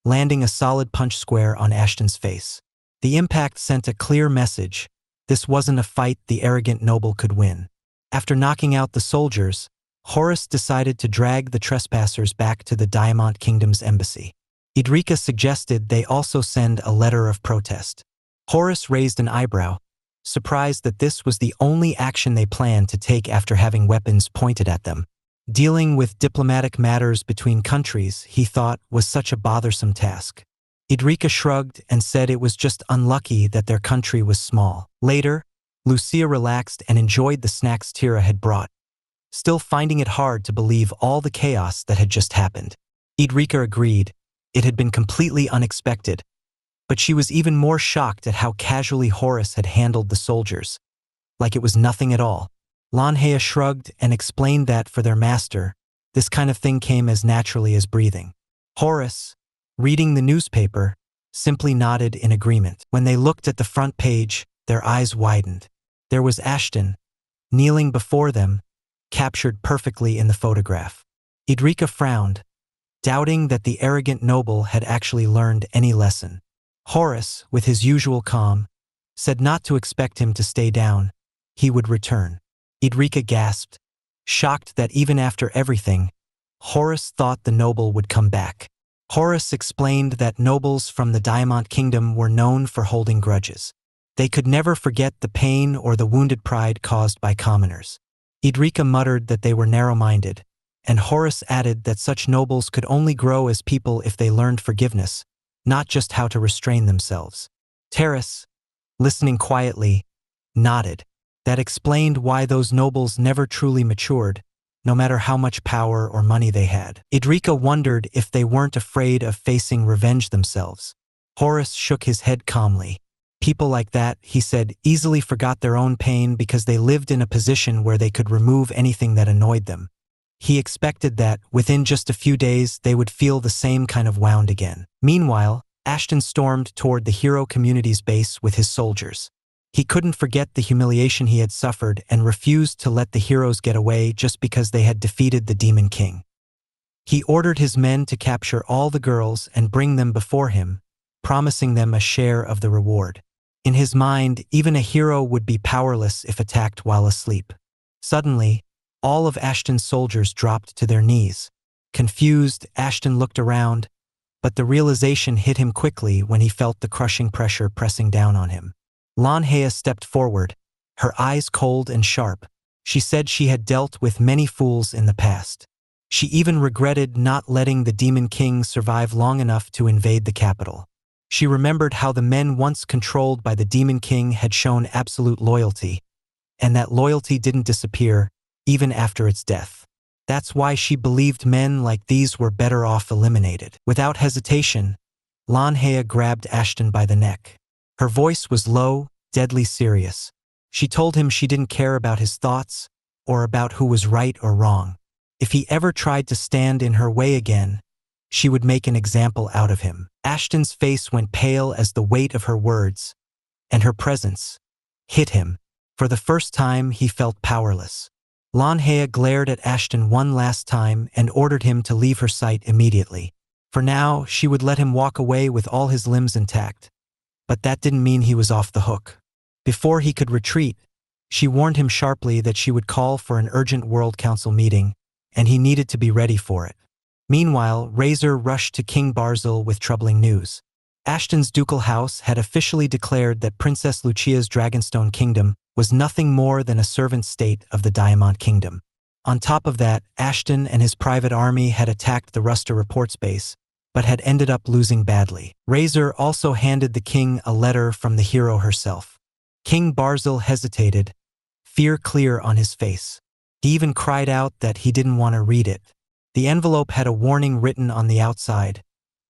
landing a solid punch square on Ashton's face. The impact sent a clear message. This wasn't a fight the arrogant noble could win. After knocking out the soldiers, Horus decided to drag the trespassers back to the Diamant Kingdom's embassy. Idrika suggested they also send a letter of protest. Horus raised an eyebrow, surprised that this was the only action they planned to take after having weapons pointed at them. Dealing with diplomatic matters between countries, he thought, was such a bothersome task. Idrika shrugged and said it was just unlucky that their country was small. Later, Lucia relaxed and enjoyed the snacks Tira had brought, still finding it hard to believe all the chaos that had just happened. Idrika agreed. It had been completely unexpected, but she was even more shocked at how casually Horus had handled the soldiers, like it was nothing at all. Lanhea shrugged and explained that for their master, this kind of thing came as naturally as breathing. Horus, reading the newspaper, simply nodded in agreement. When they looked at the front page, their eyes widened. There was Ashton, kneeling before them, captured perfectly in the photograph. Idrika frowned, doubting that the arrogant noble had actually learned any lesson. Horus, with his usual calm, said not to expect him to stay down. He would return. Idrika gasped, shocked that even after everything, Horus thought the noble would come back. Horus explained that nobles from the Diamant Kingdom were known for holding grudges. They could never forget the pain or the wounded pride caused by commoners. Idrika muttered that they were narrow-minded, and Horus added that such nobles could only grow as people if they learned forgiveness, not just how to restrain themselves. Terrace, listening quietly, nodded. That explained why those nobles never truly matured, no matter how much power or money they had. Idrika wondered if they weren't afraid of facing revenge themselves. Horus shook his head calmly. People like that, he said, easily forgot their own pain because they lived in a position where they could remove anything that annoyed them. He expected that, within just a few days, they would feel the same kind of wound again. Meanwhile, Ashton stormed toward the hero community's base with his soldiers. He couldn't forget the humiliation he had suffered and refused to let the heroes get away just because they had defeated the Demon King. He ordered his men to capture all the girls and bring them before him, promising them a share of the reward. In his mind, even a hero would be powerless if attacked while asleep. Suddenly, all of Ashton's soldiers dropped to their knees. Confused, Ashton looked around, but the realization hit him quickly when he felt the crushing pressure pressing down on him. Lanhea stepped forward, her eyes cold and sharp. She said she had dealt with many fools in the past. She even regretted not letting the Demon King survive long enough to invade the capital. She remembered how the men once controlled by the Demon King had shown absolute loyalty, and that loyalty didn't disappear even after its death. That's why she believed men like these were better off eliminated. Without hesitation, Lanhea grabbed Ashton by the neck. Her voice was low, deadly serious. She told him she didn't care about his thoughts or about who was right or wrong. If he ever tried to stand in her way again, she would make an example out of him. Ashton's face went pale as the weight of her words and her presence hit him. For the first time, he felt powerless. Lanhea glared at Ashton one last time and ordered him to leave her sight immediately. For now, she would let him walk away with all his limbs intact. But that didn't mean he was off the hook. Before he could retreat, she warned him sharply that she would call for an urgent World Council meeting, and he needed to be ready for it. Meanwhile, Razor rushed to King Barzil with troubling news. Ashton's ducal house had officially declared that Princess Lucia's Dragonstone Kingdom was nothing more than a servant state of the Diamond Kingdom. On top of that, Ashton and his private army had attacked the Ruster reports base, but had ended up losing badly. Razor also handed the king a letter from the hero herself. King Barzil hesitated, fear clear on his face. He even cried out that he didn't want to read it. The envelope had a warning written on the outside,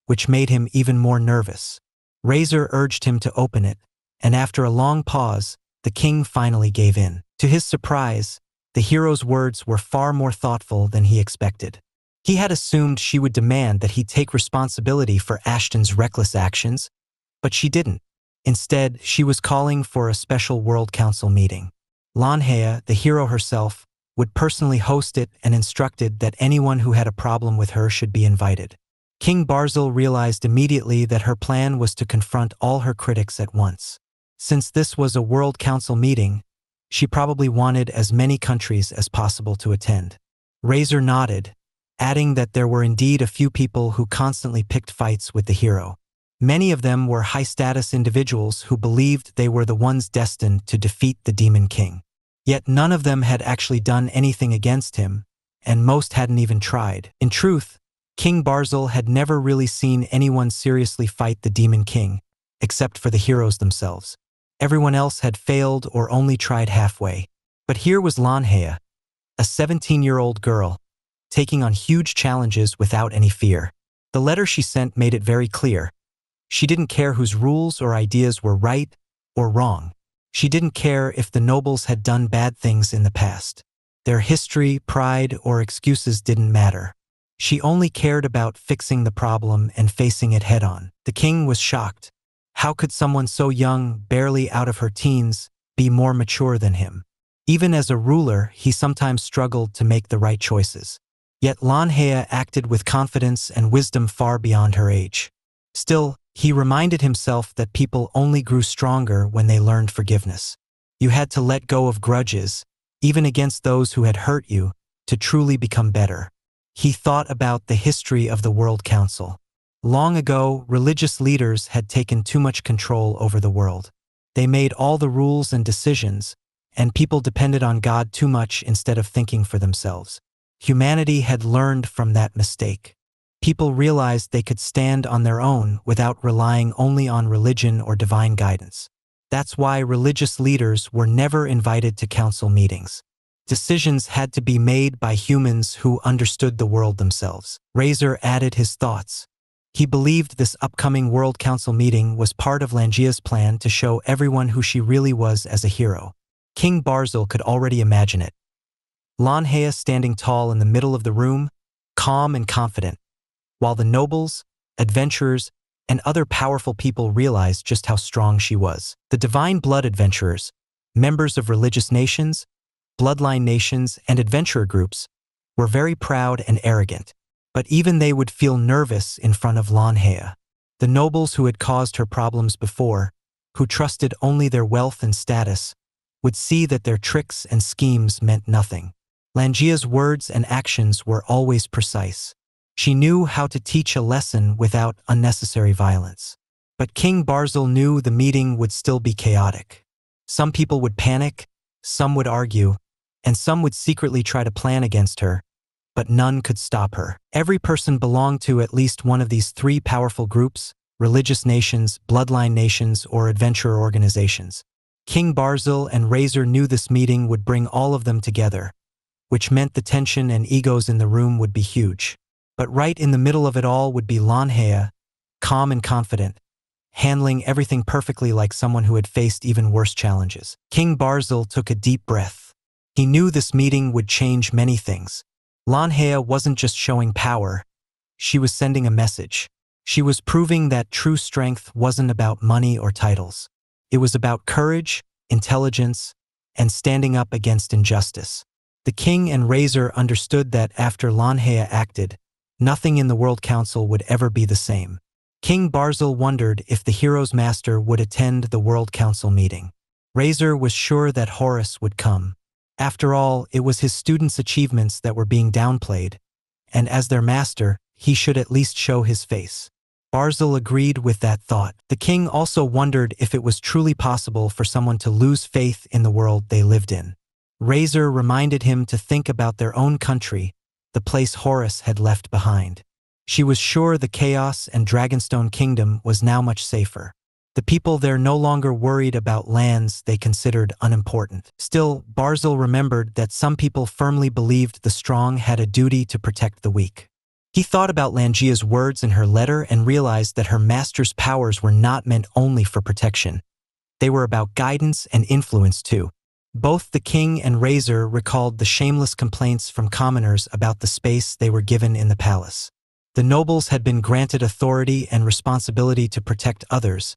which made him even more nervous. Razor urged him to open it, and after a long pause, the king finally gave in. To his surprise, the hero's words were far more thoughtful than he expected. He had assumed she would demand that he take responsibility for Ashton's reckless actions, but she didn't. Instead, she was calling for a special World Council meeting. Lanhea, the hero herself, would personally host it and instructed that anyone who had a problem with her should be invited. King Barzil realized immediately that her plan was to confront all her critics at once. Since this was a World Council meeting, she probably wanted as many countries as possible to attend. Razor nodded, adding that there were indeed a few people who constantly picked fights with the hero. Many of them were high-status individuals who believed they were the ones destined to defeat the Demon King. Yet none of them had actually done anything against him, and most hadn't even tried. In truth, King Barzil had never really seen anyone seriously fight the Demon King, except for the heroes themselves. Everyone else had failed or only tried halfway. But here was Lanhea, a 17-year-old girl, taking on huge challenges without any fear. The letter she sent made it very clear. She didn't care whose rules or ideas were right or wrong. She didn't care if the nobles had done bad things in the past. Their history, pride, or excuses didn't matter. She only cared about fixing the problem and facing it head-on. The king was shocked. How could someone so young, barely out of her teens, be more mature than him? Even as a ruler, he sometimes struggled to make the right choices. Yet Lanhea acted with confidence and wisdom far beyond her age. Still, he reminded himself that people only grew stronger when they learned forgiveness. You had to let go of grudges, even against those who had hurt you, to truly become better. He thought about the history of the World Council. Long ago, religious leaders had taken too much control over the world. They made all the rules and decisions, and people depended on God too much instead of thinking for themselves. Humanity had learned from that mistake. People realized they could stand on their own without relying only on religion or divine guidance. That's why religious leaders were never invited to council meetings. Decisions had to be made by humans who understood the world themselves. Razor added his thoughts. He believed this upcoming World Council meeting was part of Langia's plan to show everyone who she really was as a hero. King Barzil could already imagine it. Lanhea standing tall in the middle of the room, calm and confident, while the nobles, adventurers, and other powerful people realized just how strong she was. The divine blood adventurers, members of religious nations, bloodline nations, and adventurer groups, were very proud and arrogant, but even they would feel nervous in front of Lanhea. The nobles who had caused her problems before, who trusted only their wealth and status, would see that their tricks and schemes meant nothing. Langia's words and actions were always precise. She knew how to teach a lesson without unnecessary violence. But King Barzil knew the meeting would still be chaotic. Some people would panic, some would argue, and some would secretly try to plan against her, but none could stop her. Every person belonged to at least one of these three powerful groups: religious nations, bloodline nations, or adventurer organizations. King Barzil and Razor knew this meeting would bring all of them together, which meant the tension and egos in the room would be huge. But right in the middle of it all would be Lanhea, calm and confident, handling everything perfectly like someone who had faced even worse challenges. King Barzil took a deep breath. He knew this meeting would change many things. Lanhea wasn't just showing power, she was sending a message. She was proving that true strength wasn't about money or titles. It was about courage, intelligence, and standing up against injustice. The king and Razor understood that after Lanhea acted, nothing in the World Council would ever be the same. King Barzil wondered if the Hero's Master would attend the World Council meeting. Razor was sure that Horus would come. After all, it was his students' achievements that were being downplayed, and as their master, he should at least show his face. Barzil agreed with that thought. The king also wondered if it was truly possible for someone to lose faith in the world they lived in. Razor reminded him to think about their own country, the place Horus had left behind. She was sure the Chaos and Dragonstone Kingdom was now much safer. The people there no longer worried about lands they considered unimportant. Still, Barzil remembered that some people firmly believed the strong had a duty to protect the weak. He thought about Langia's words in her letter and realized that her master's powers were not meant only for protection. They were about guidance and influence too. Both the king and Razor recalled the shameless complaints from commoners about the space they were given in the palace. The nobles had been granted authority and responsibility to protect others,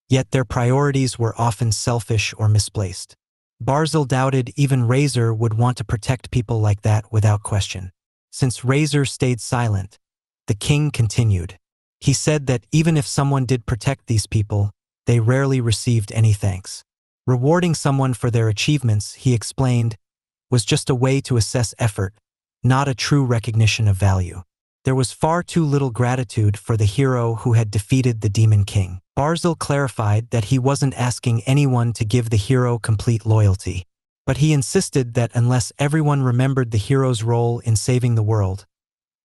yet their priorities were often selfish or misplaced. Barzil doubted even Razor would want to protect people like that without question. Since Razor stayed silent, the king continued. He said that even if someone did protect these people, they rarely received any thanks. Rewarding someone for their achievements, he explained, was just a way to assess effort, not a true recognition of value. There was far too little gratitude for the hero who had defeated the Demon King. Barzil clarified that he wasn't asking anyone to give the hero complete loyalty, but he insisted that unless everyone remembered the hero's role in saving the world,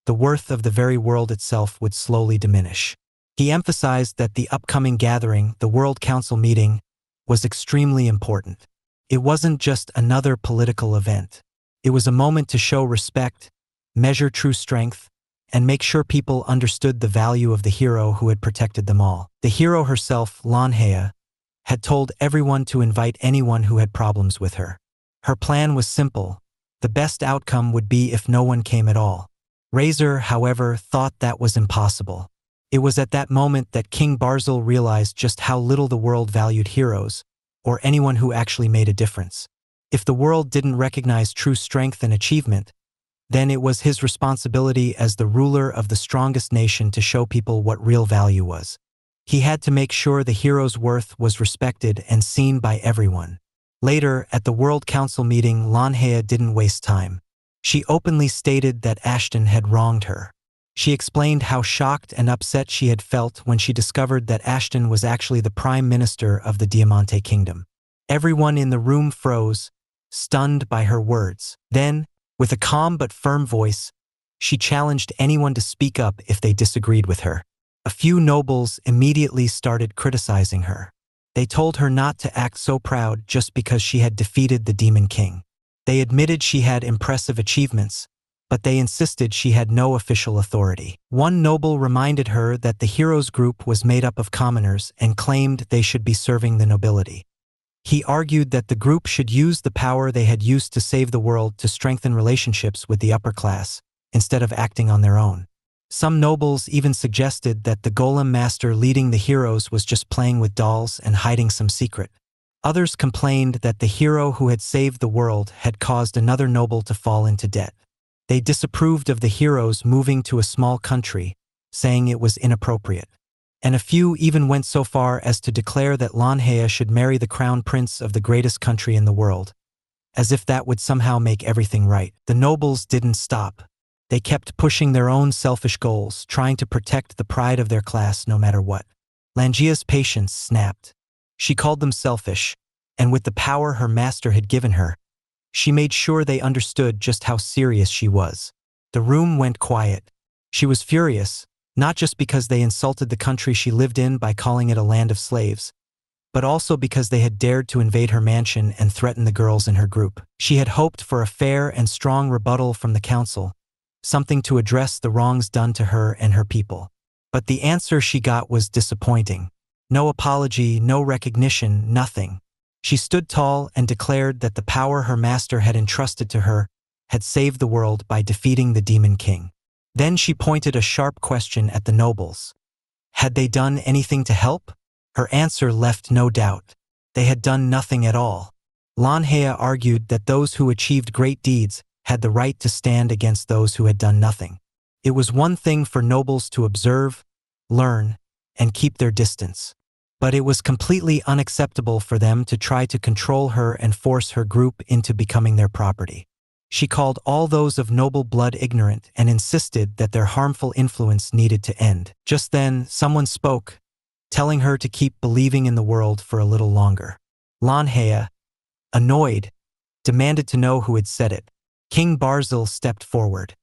the worth of the very world itself would slowly diminish. He emphasized that the upcoming gathering, the World Council meeting, was extremely important. It wasn't just another political event. It was a moment to show respect, measure true strength, and make sure people understood the value of the hero who had protected them all. The hero herself, Lanhea, had told everyone to invite anyone who had problems with her. Her plan was simple. The best outcome would be if no one came at all. Razor, however, thought that was impossible. It was at that moment that King Barzil realized just how little the world valued heroes, or anyone who actually made a difference. If the world didn't recognize true strength and achievement, then it was his responsibility as the ruler of the strongest nation to show people what real value was. He had to make sure the hero's worth was respected and seen by everyone. Later, at the World Council meeting, Lanhea didn't waste time. She openly stated that Ashton had wronged her. She explained how shocked and upset she had felt when she discovered that Ashton was actually the Prime Minister of the Diamante Kingdom. Everyone in the room froze, stunned by her words. Then, with a calm but firm voice, she challenged anyone to speak up if they disagreed with her. A few nobles immediately started criticizing her. They told her not to act so proud just because she had defeated the Demon King. They admitted she had impressive achievements, but they insisted she had no official authority. One noble reminded her that the heroes group was made up of commoners and claimed they should be serving the nobility. He argued that the group should use the power they had used to save the world to strengthen relationships with the upper class, instead of acting on their own. Some nobles even suggested that the Golem master leading the heroes was just playing with dolls and hiding some secret. Others complained that the hero who had saved the world had caused another noble to fall into debt. They disapproved of the heroes moving to a small country, saying it was inappropriate. And a few even went so far as to declare that Lanhea should marry the crown prince of the greatest country in the world, as if that would somehow make everything right. The nobles didn't stop. They kept pushing their own selfish goals, trying to protect the pride of their class no matter what. Langia's patience snapped. She called them selfish, and with the power her master had given her, she made sure they understood just how serious she was. The room went quiet. She was furious, not just because they insulted the country she lived in by calling it a land of slaves, but also because they had dared to invade her mansion and threaten the girls in her group. She had hoped for a fair and strong rebuttal from the council, something to address the wrongs done to her and her people. But the answer she got was disappointing. No apology, no recognition, nothing. She stood tall and declared that the power her master had entrusted to her had saved the world by defeating the Demon King. Then she pointed a sharp question at the nobles. Had they done anything to help? Her answer left no doubt. They had done nothing at all. Lanhea argued that those who achieved great deeds had the right to stand against those who had done nothing. It was one thing for nobles to observe, learn, and keep their distance. But it was completely unacceptable for them to try to control her and force her group into becoming their property. She called all those of noble blood ignorant and insisted that their harmful influence needed to end. Just then, someone spoke, telling her to keep believing in the world for a little longer. Lanhea, annoyed, demanded to know who had said it. King Barzil stepped forward.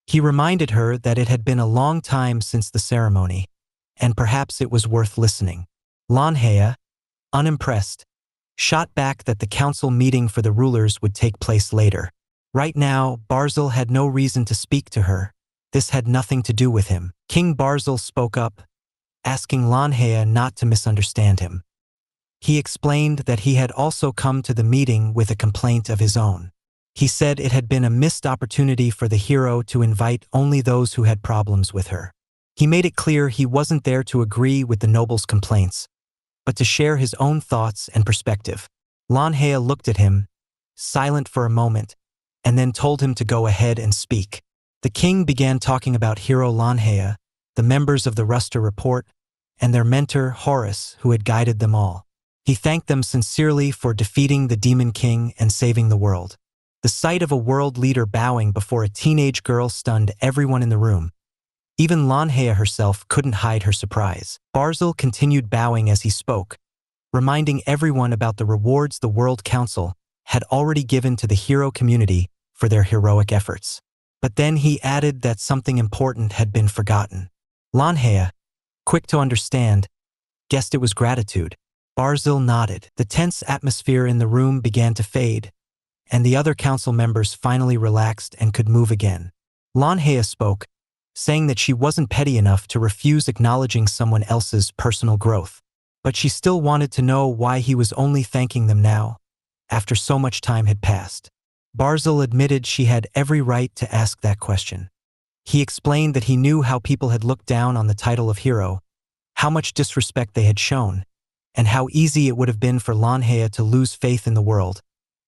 He reminded her that it had been a long time since the ceremony, and perhaps it was worth listening. Lanhea, unimpressed, shot back that the council meeting for the rulers would take place later. Right now, Barzil had no reason to speak to her. This had nothing to do with him. King Barzil spoke up, asking Lanhea not to misunderstand him. He explained that he had also come to the meeting with a complaint of his own. He said it had been a missed opportunity for the hero to invite only those who had problems with her. He made it clear he wasn't there to agree with the noble's complaints, but to share his own thoughts and perspective. Lanhea looked at him, silent for a moment, and then told him to go ahead and speak. The king began talking about Hero Lanhea, the members of the Ruster Report, and their mentor Horus, who had guided them all. He thanked them sincerely for defeating the Demon King and saving the world. The sight of a world leader bowing before a teenage girl stunned everyone in the room. Even Lanhea herself couldn't hide her surprise. Barzil continued bowing as he spoke, reminding everyone about the rewards the World Council had already given to the hero community for their heroic efforts. But then he added that something important had been forgotten. Lanhea, quick to understand, guessed it was gratitude. Barzil nodded. The tense atmosphere in the room began to fade, and the other council members finally relaxed and could move again. Lanhea spoke, saying that she wasn't petty enough to refuse acknowledging someone else's personal growth. But she still wanted to know why he was only thanking them now, after so much time had passed. Barzil admitted she had every right to ask that question. He explained that he knew how people had looked down on the title of hero, how much disrespect they had shown, and how easy it would have been for Lanhea to lose faith in the world,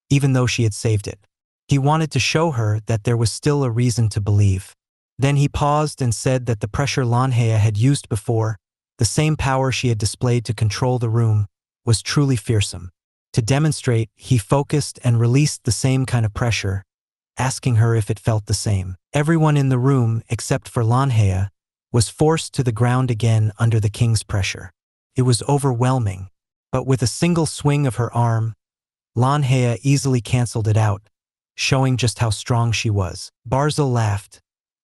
even though she had saved it. He wanted to show her that there was still a reason to believe. Then he paused and said that the pressure Lanhea had used before, the same power she had displayed to control the room, was truly fearsome. To demonstrate, he focused and released the same kind of pressure, asking her if it felt the same. Everyone in the room, except for Lanhea, was forced to the ground again under the king's pressure. It was overwhelming, but with a single swing of her arm, Lanhea easily canceled it out, showing just how strong she was. Barzil laughed,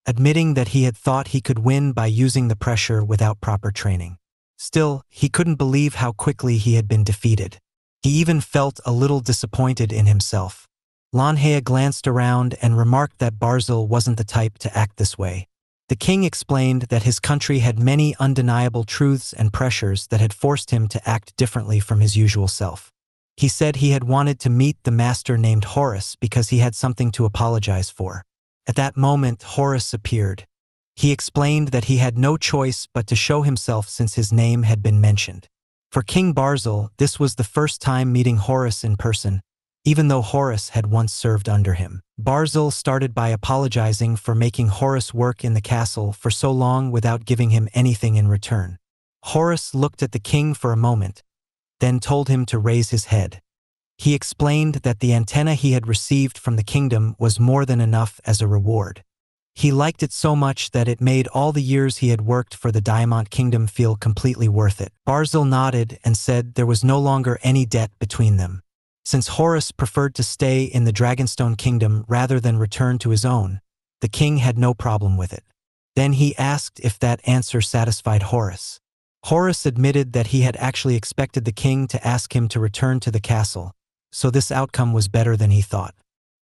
admitting that he had thought he could win by using the pressure without proper training. Still, he couldn't believe how quickly he had been defeated. He even felt a little disappointed in himself. Lanhea glanced around and remarked that Barzil wasn't the type to act this way. The king explained that his country had many undeniable truths and pressures that had forced him to act differently from his usual self. He said he had wanted to meet the master named Horus because he had something to apologize for. At that moment, Horus appeared. He explained that he had no choice but to show himself since his name had been mentioned. For King Barzil, this was the first time meeting Horus in person, even though Horus had once served under him. Barzil started by apologizing for making Horus work in the castle for so long without giving him anything in return. Horus looked at the king for a moment, then told him to raise his head. He explained that the antenna he had received from the kingdom was more than enough as a reward. He liked it so much that it made all the years he had worked for the Diamond Kingdom feel completely worth it. Barzil nodded and said there was no longer any debt between them. Since Horus preferred to stay in the Dragonstone Kingdom rather than return to his own, the king had no problem with it. Then he asked if that answer satisfied Horus. Horus admitted that he had actually expected the king to ask him to return to the castle, so this outcome was better than he thought.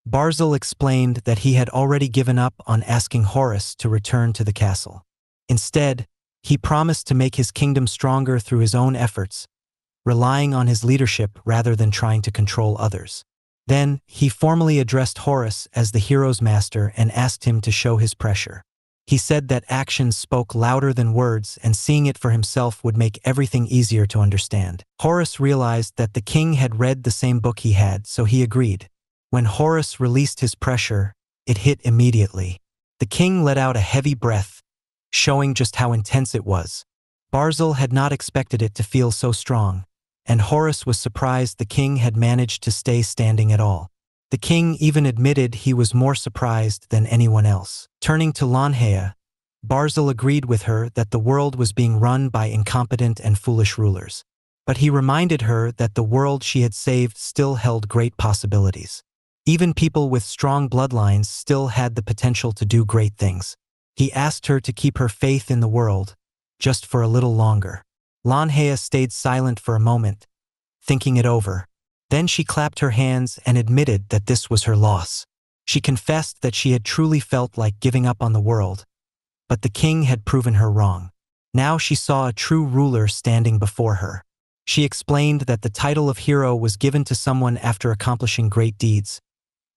Barzil explained that he had already given up on asking Horus to return to the castle. Instead, he promised to make his kingdom stronger through his own efforts, relying on his leadership rather than trying to control others. Then, he formally addressed Horus as the hero's master and asked him to show his pressure. He said that actions spoke louder than words and seeing it for himself would make everything easier to understand. Horus realized that the king had read the same book he had, so he agreed. When Horus released his pressure, it hit immediately. The king let out a heavy breath, showing just how intense it was. Barzil had not expected it to feel so strong, and Horus was surprised the king had managed to stay standing at all. The king even admitted he was more surprised than anyone else. Turning to Lanhea, Barzil agreed with her that the world was being run by incompetent and foolish rulers. But he reminded her that the world she had saved still held great possibilities. Even people with strong bloodlines still had the potential to do great things. He asked her to keep her faith in the world, just for a little longer. Lanhea stayed silent for a moment, thinking it over. Then she clapped her hands and admitted that this was her loss. She confessed that she had truly felt like giving up on the world, but the king had proven her wrong. Now she saw a true ruler standing before her. She explained that the title of hero was given to someone after accomplishing great deeds,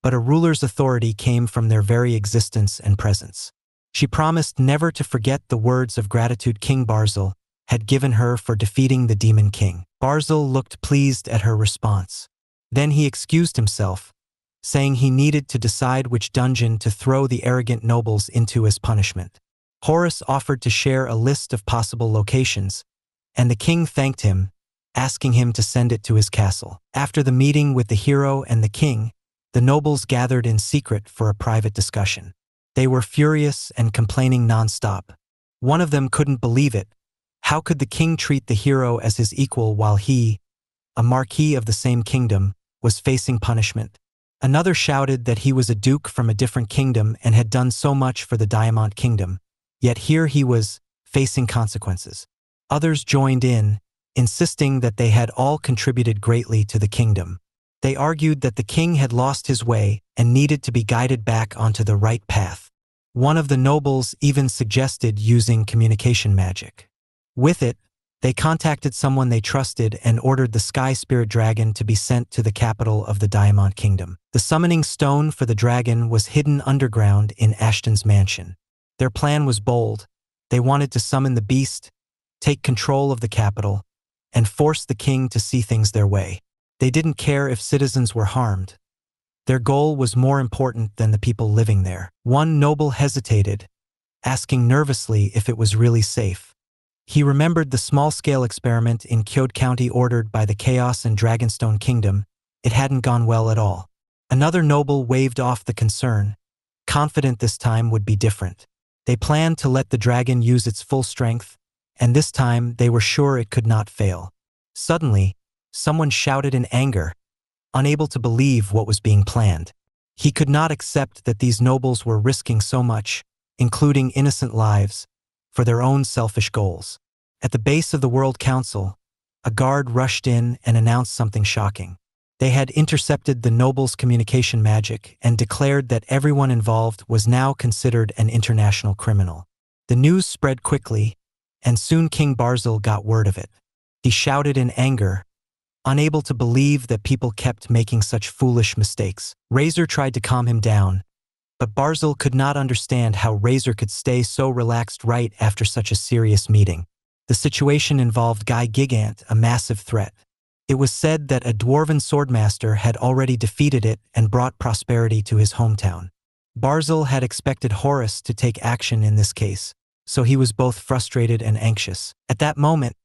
but a ruler's authority came from their very existence and presence. She promised never to forget the words of gratitude King Barzil had given her for defeating the Demon King. Barzil looked pleased at her response. Then he excused himself, saying he needed to decide which dungeon to throw the arrogant nobles into as punishment. Horus offered to share a list of possible locations, and the king thanked him, asking him to send it to his castle. After the meeting with the hero and the king, the nobles gathered in secret for a private discussion. They were furious and complaining non-stop. One of them couldn't believe it. How could the king treat the hero as his equal while he, a marquis of the same kingdom, was facing punishment? Another shouted that he was a duke from a different kingdom and had done so much for the Diamant Kingdom, yet here he was, facing consequences. Others joined in, insisting that they had all contributed greatly to the kingdom. They argued that the king had lost his way and needed to be guided back onto the right path. One of the nobles even suggested using communication magic. With it, they contacted someone they trusted and ordered the Sky Spirit Dragon to be sent to the capital of the Diamant Kingdom. The summoning stone for the dragon was hidden underground in Ashton's mansion. Their plan was bold. They wanted to summon the beast, take control of the capital, and force the king to see things their way. They didn't care if citizens were harmed. Their goal was more important than the people living there. One noble hesitated, asking nervously if it was really safe. He remembered the small-scale experiment in Kyoto County ordered by the Chaos and Dragonstone Kingdom. It hadn't gone well at all. Another noble waved off the concern, confident this time would be different. They planned to let the dragon use its full strength, and this time they were sure it could not fail. Suddenly, someone shouted in anger, unable to believe what was being planned. He could not accept that these nobles were risking so much, including innocent lives, for their own selfish goals. At the base of the World Council, a guard rushed in and announced something shocking. They had intercepted the nobles' communication magic and declared that everyone involved was now considered an international criminal. The news spread quickly, and soon King Barzil got word of it. He shouted in anger, unable to believe that people kept making such foolish mistakes. Razor tried to calm him down, but Barzil could not understand how Razor could stay so relaxed right after such a serious meeting. The situation involved Guy Gigant, a massive threat. It was said that a dwarven swordmaster had already defeated it and brought prosperity to his hometown. Barzil had expected Horus to take action in this case, so he was both frustrated and anxious. At that moment,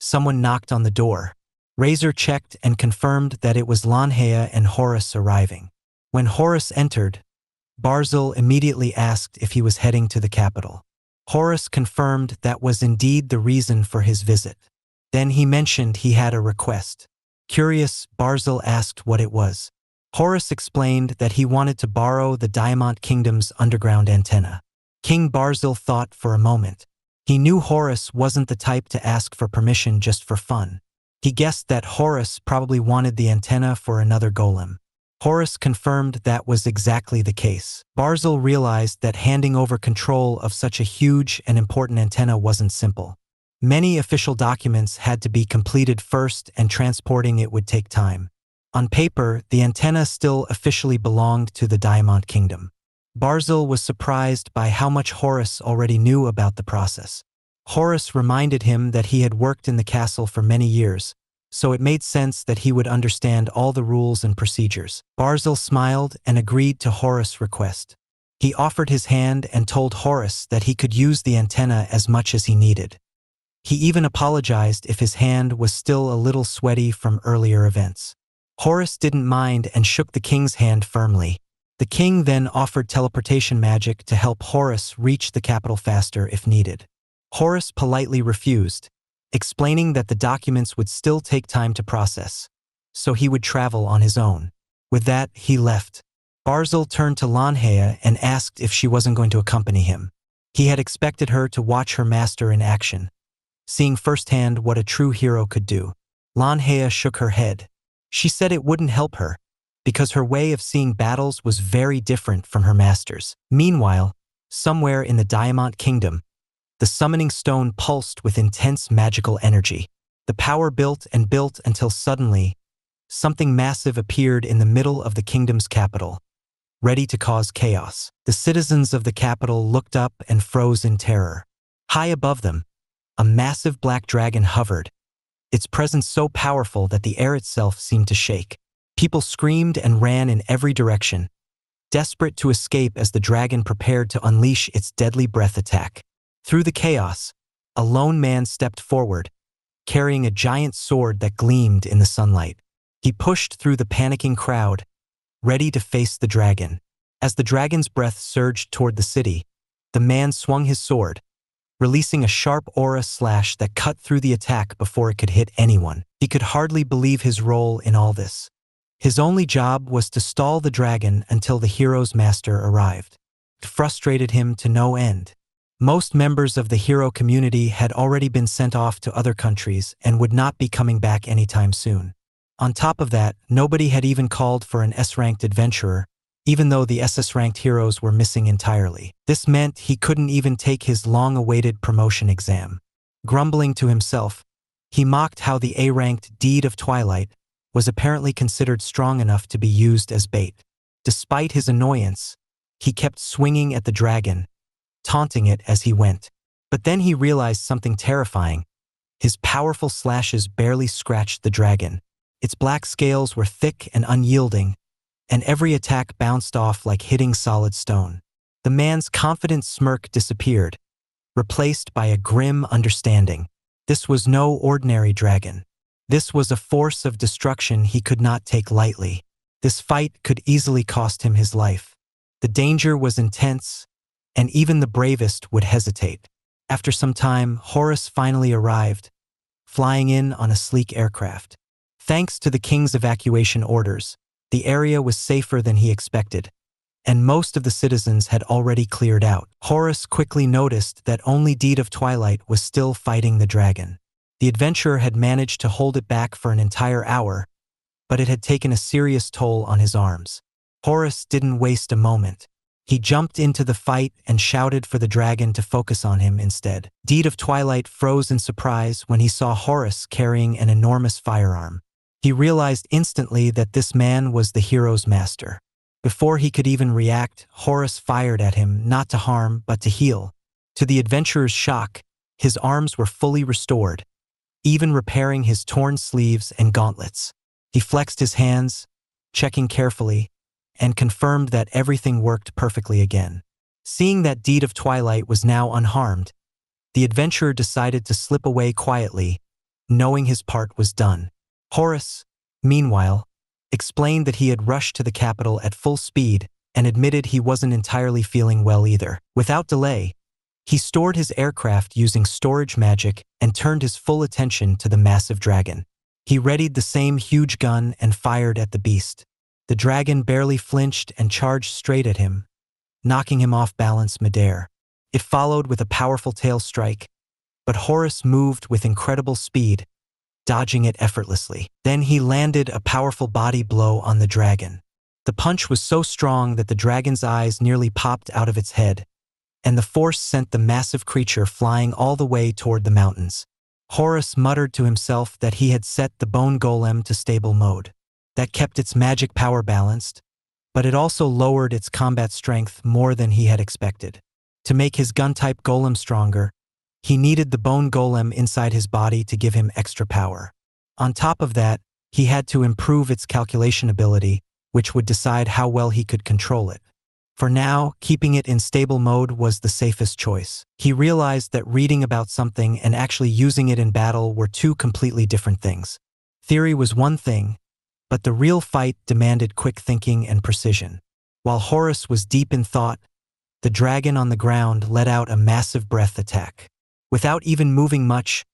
someone knocked on the door. Razor checked and confirmed that it was Lanhea and Horus arriving. When Horus entered, Barzil immediately asked if he was heading to the capital. Horus confirmed that was indeed the reason for his visit. Then he mentioned he had a request. Curious, Barzil asked what it was. Horus explained that he wanted to borrow the Diamant Kingdom's underground antenna. King Barzil thought for a moment. He knew Horus wasn't the type to ask for permission just for fun. He guessed that Horus probably wanted the antenna for another golem. Horus confirmed that was exactly the case. Barzil realized that handing over control of such a huge and important antenna wasn't simple. Many official documents had to be completed first, and transporting it would take time. On paper, the antenna still officially belonged to the Diamond Kingdom. Barzil was surprised by how much Horus already knew about the process. Horus reminded him that he had worked in the castle for many years, so it made sense that he would understand all the rules and procedures. Barzil smiled and agreed to Horus' request. He offered his hand and told Horus that he could use the antenna as much as he needed. He even apologized if his hand was still a little sweaty from earlier events. Horus didn't mind and shook the king's hand firmly. The king then offered teleportation magic to help Horus reach the capital faster if needed. Horus politely refused, explaining that the documents would still take time to process, so he would travel on his own. With that, he left. Barzil turned to Lanhea and asked if she wasn't going to accompany him. He had expected her to watch her master in action, seeing firsthand what a true hero could do. Lanhea shook her head. She said it wouldn't help her, because her way of seeing battles was very different from her master's. Meanwhile, somewhere in the Diamond Kingdom, the summoning stone pulsed with intense magical energy. The power built and built until suddenly, something massive appeared in the middle of the kingdom's capital, ready to cause chaos. The citizens of the capital looked up and froze in terror. High above them, a massive black dragon hovered, its presence so powerful that the air itself seemed to shake. People screamed and ran in every direction, desperate to escape as the dragon prepared to unleash its deadly breath attack. Through the chaos, a lone man stepped forward, carrying a giant sword that gleamed in the sunlight. He pushed through the panicking crowd, ready to face the dragon. As the dragon's breath surged toward the city, the man swung his sword, releasing a sharp aura slash that cut through the attack before it could hit anyone. He could hardly believe his role in all this. His only job was to stall the dragon until the hero's master arrived. It frustrated him to no end. Most members of the hero community had already been sent off to other countries and would not be coming back anytime soon. On top of that, nobody had even called for an S-ranked adventurer, even though the SS-ranked heroes were missing entirely. This meant he couldn't even take his long-awaited promotion exam. Grumbling to himself, he mocked how the A-ranked Deed of Twilight was apparently considered strong enough to be used as bait. Despite his annoyance, he kept swinging at the dragon, taunting it as he went. But then he realized something terrifying. His powerful slashes barely scratched the dragon. Its black scales were thick and unyielding, and every attack bounced off like hitting solid stone. The man's confident smirk disappeared, replaced by a grim understanding. This was no ordinary dragon. This was a force of destruction he could not take lightly. This fight could easily cost him his life. The danger was intense, and even the bravest would hesitate. After some time, Horus finally arrived, flying in on a sleek aircraft. Thanks to the king's evacuation orders, the area was safer than he expected, and most of the citizens had already cleared out. Horus quickly noticed that only Deed of Twilight was still fighting the dragon. The adventurer had managed to hold it back for an entire hour, but it had taken a serious toll on his arms. Horus didn't waste a moment. He jumped into the fight and shouted for the dragon to focus on him instead. Deed of Twilight froze in surprise when he saw Horus carrying an enormous firearm. He realized instantly that this man was the hero's master. Before he could even react, Horus fired at him, not to harm, but to heal. To the adventurer's shock, his arms were fully restored, even repairing his torn sleeves and gauntlets. He flexed his hands, checking carefully, and confirmed that everything worked perfectly again. Seeing that Deed of Twilight was now unharmed, the adventurer decided to slip away quietly, knowing his part was done. Horus, meanwhile, explained that he had rushed to the capital at full speed and admitted he wasn't entirely feeling well either. Without delay, he stored his aircraft using storage magic and turned his full attention to the massive dragon. He readied the same huge gun and fired at the beast. The dragon barely flinched and charged straight at him, knocking him off balance midair. It followed with a powerful tail strike, but Horus moved with incredible speed, dodging it effortlessly. Then he landed a powerful body blow on the dragon. The punch was so strong that the dragon's eyes nearly popped out of its head, and the force sent the massive creature flying all the way toward the mountains. Horus muttered to himself that he had set the bone golem to stable mode. That kept its magic power balanced, but it also lowered its combat strength more than he had expected. To make his gun-type golem stronger, he needed the bone golem inside his body to give him extra power. On top of that, he had to improve its calculation ability, which would decide how well he could control it. For now, keeping it in stable mode was the safest choice. He realized that reading about something and actually using it in battle were two completely different things. Theory was one thing, but the real fight demanded quick thinking and precision. While Horus was deep in thought, the dragon on the ground let out a massive breath attack. Without even moving much,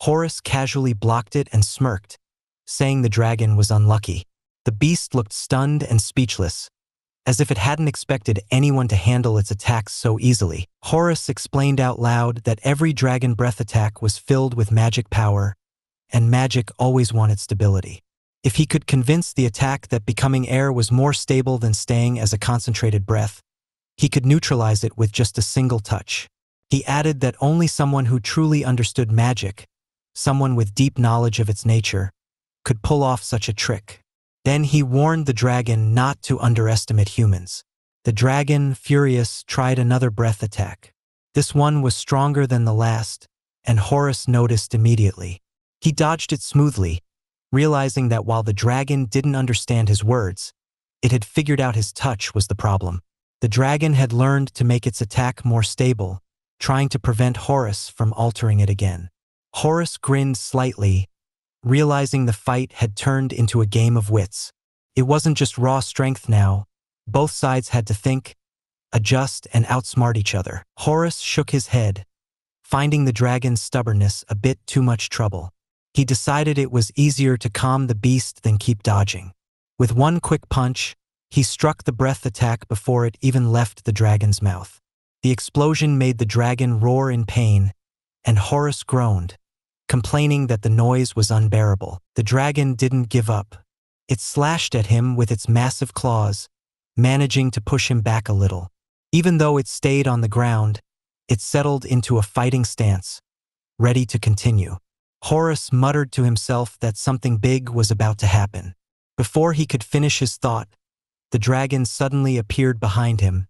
Horus casually blocked it and smirked, saying the dragon was unlucky. The beast looked stunned and speechless, as if it hadn't expected anyone to handle its attacks so easily. Horus explained out loud that every dragon breath attack was filled with magic power, and magic always wanted stability. If he could convince the attack that becoming air was more stable than staying as a concentrated breath, he could neutralize it with just a single touch. He added that only someone who truly understood magic, someone with deep knowledge of its nature, could pull off such a trick. Then he warned the dragon not to underestimate humans. The dragon, furious, tried another breath attack. This one was stronger than the last, and Horus noticed immediately. He dodged it smoothly, realizing that while the dragon didn't understand his words, it had figured out his touch was the problem. The dragon had learned to make its attack more stable, trying to prevent Horus from altering it again. Horus grinned slightly, realizing the fight had turned into a game of wits. It wasn't just raw strength now. Both sides had to think, adjust, and outsmart each other. Horus shook his head, finding the dragon's stubbornness a bit too much trouble. He decided it was easier to calm the beast than keep dodging. With one quick punch, he struck the breath attack before it even left the dragon's mouth. The explosion made the dragon roar in pain, and Horus groaned, complaining that the noise was unbearable. The dragon didn't give up. It slashed at him with its massive claws, managing to push him back a little. Even though it stayed on the ground, it settled into a fighting stance, ready to continue. Horus muttered to himself that something big was about to happen. Before he could finish his thought, the dragon suddenly appeared behind him,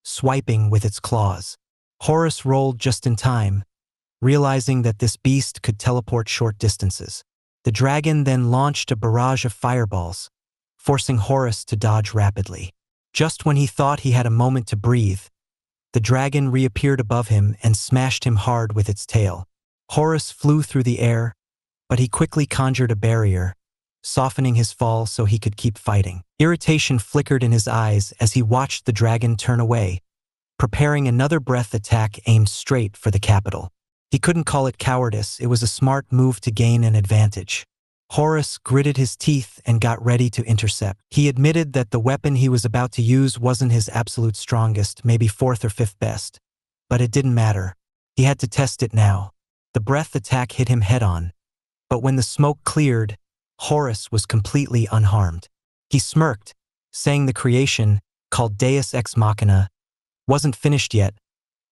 swiping with its claws. Horus rolled just in time, realizing that this beast could teleport short distances. The dragon then launched a barrage of fireballs, forcing Horus to dodge rapidly. Just when he thought he had a moment to breathe, the dragon reappeared above him and smashed him hard with its tail. Horus flew through the air, but he quickly conjured a barrier, softening his fall so he could keep fighting. Irritation flickered in his eyes as he watched the dragon turn away, preparing another breath attack aimed straight for the capital. He couldn't call it cowardice, it was a smart move to gain an advantage. Horus gritted his teeth and got ready to intercept. He admitted that the weapon he was about to use wasn't his absolute strongest, maybe fourth or fifth best. But it didn't matter. He had to test it now. The breath attack hit him head-on, but when the smoke cleared, Horus was completely unharmed. He smirked, saying the creation, called Deus Ex Machina, wasn't finished yet,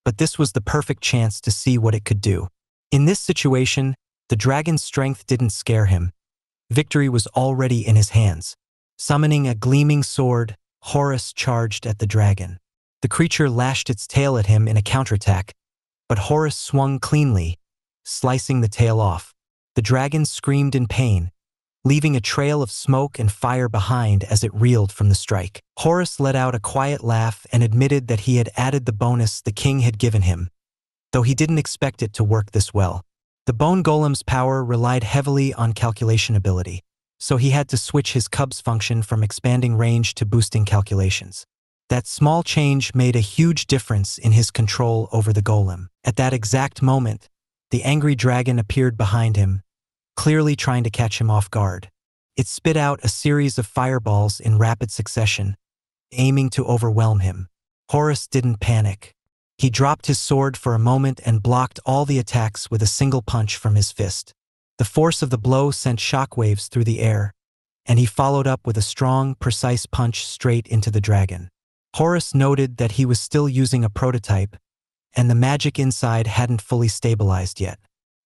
but this was the perfect chance to see what it could do. In this situation, the dragon's strength didn't scare him. Victory was already in his hands. Summoning a gleaming sword, Horus charged at the dragon. The creature lashed its tail at him in a counterattack, but Horus swung cleanly, slicing the tail off. The dragon screamed in pain, leaving a trail of smoke and fire behind as it reeled from the strike. Horus let out a quiet laugh and admitted that he had added the bonus the king had given him, though he didn't expect it to work this well. The bone golem's power relied heavily on calculation ability, so he had to switch his cub's function from expanding range to boosting calculations. That small change made a huge difference in his control over the golem. At that exact moment, the angry dragon appeared behind him, clearly trying to catch him off guard. It spit out a series of fireballs in rapid succession, aiming to overwhelm him. Horus didn't panic. He dropped his sword for a moment and blocked all the attacks with a single punch from his fist. The force of the blow sent shockwaves through the air, and he followed up with a strong, precise punch straight into the dragon. Horus noted that he was still using a prototype, and the magic inside hadn't fully stabilized yet.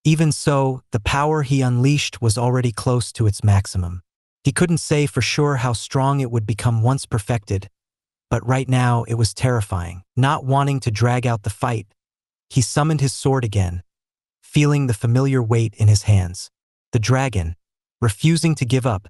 Even so, the power he unleashed was already close to its maximum. He couldn't say for sure how strong it would become once perfected, but right now it was terrifying. Not wanting to drag out the fight, he summoned his sword again, feeling the familiar weight in his hands. The dragon, refusing to give up,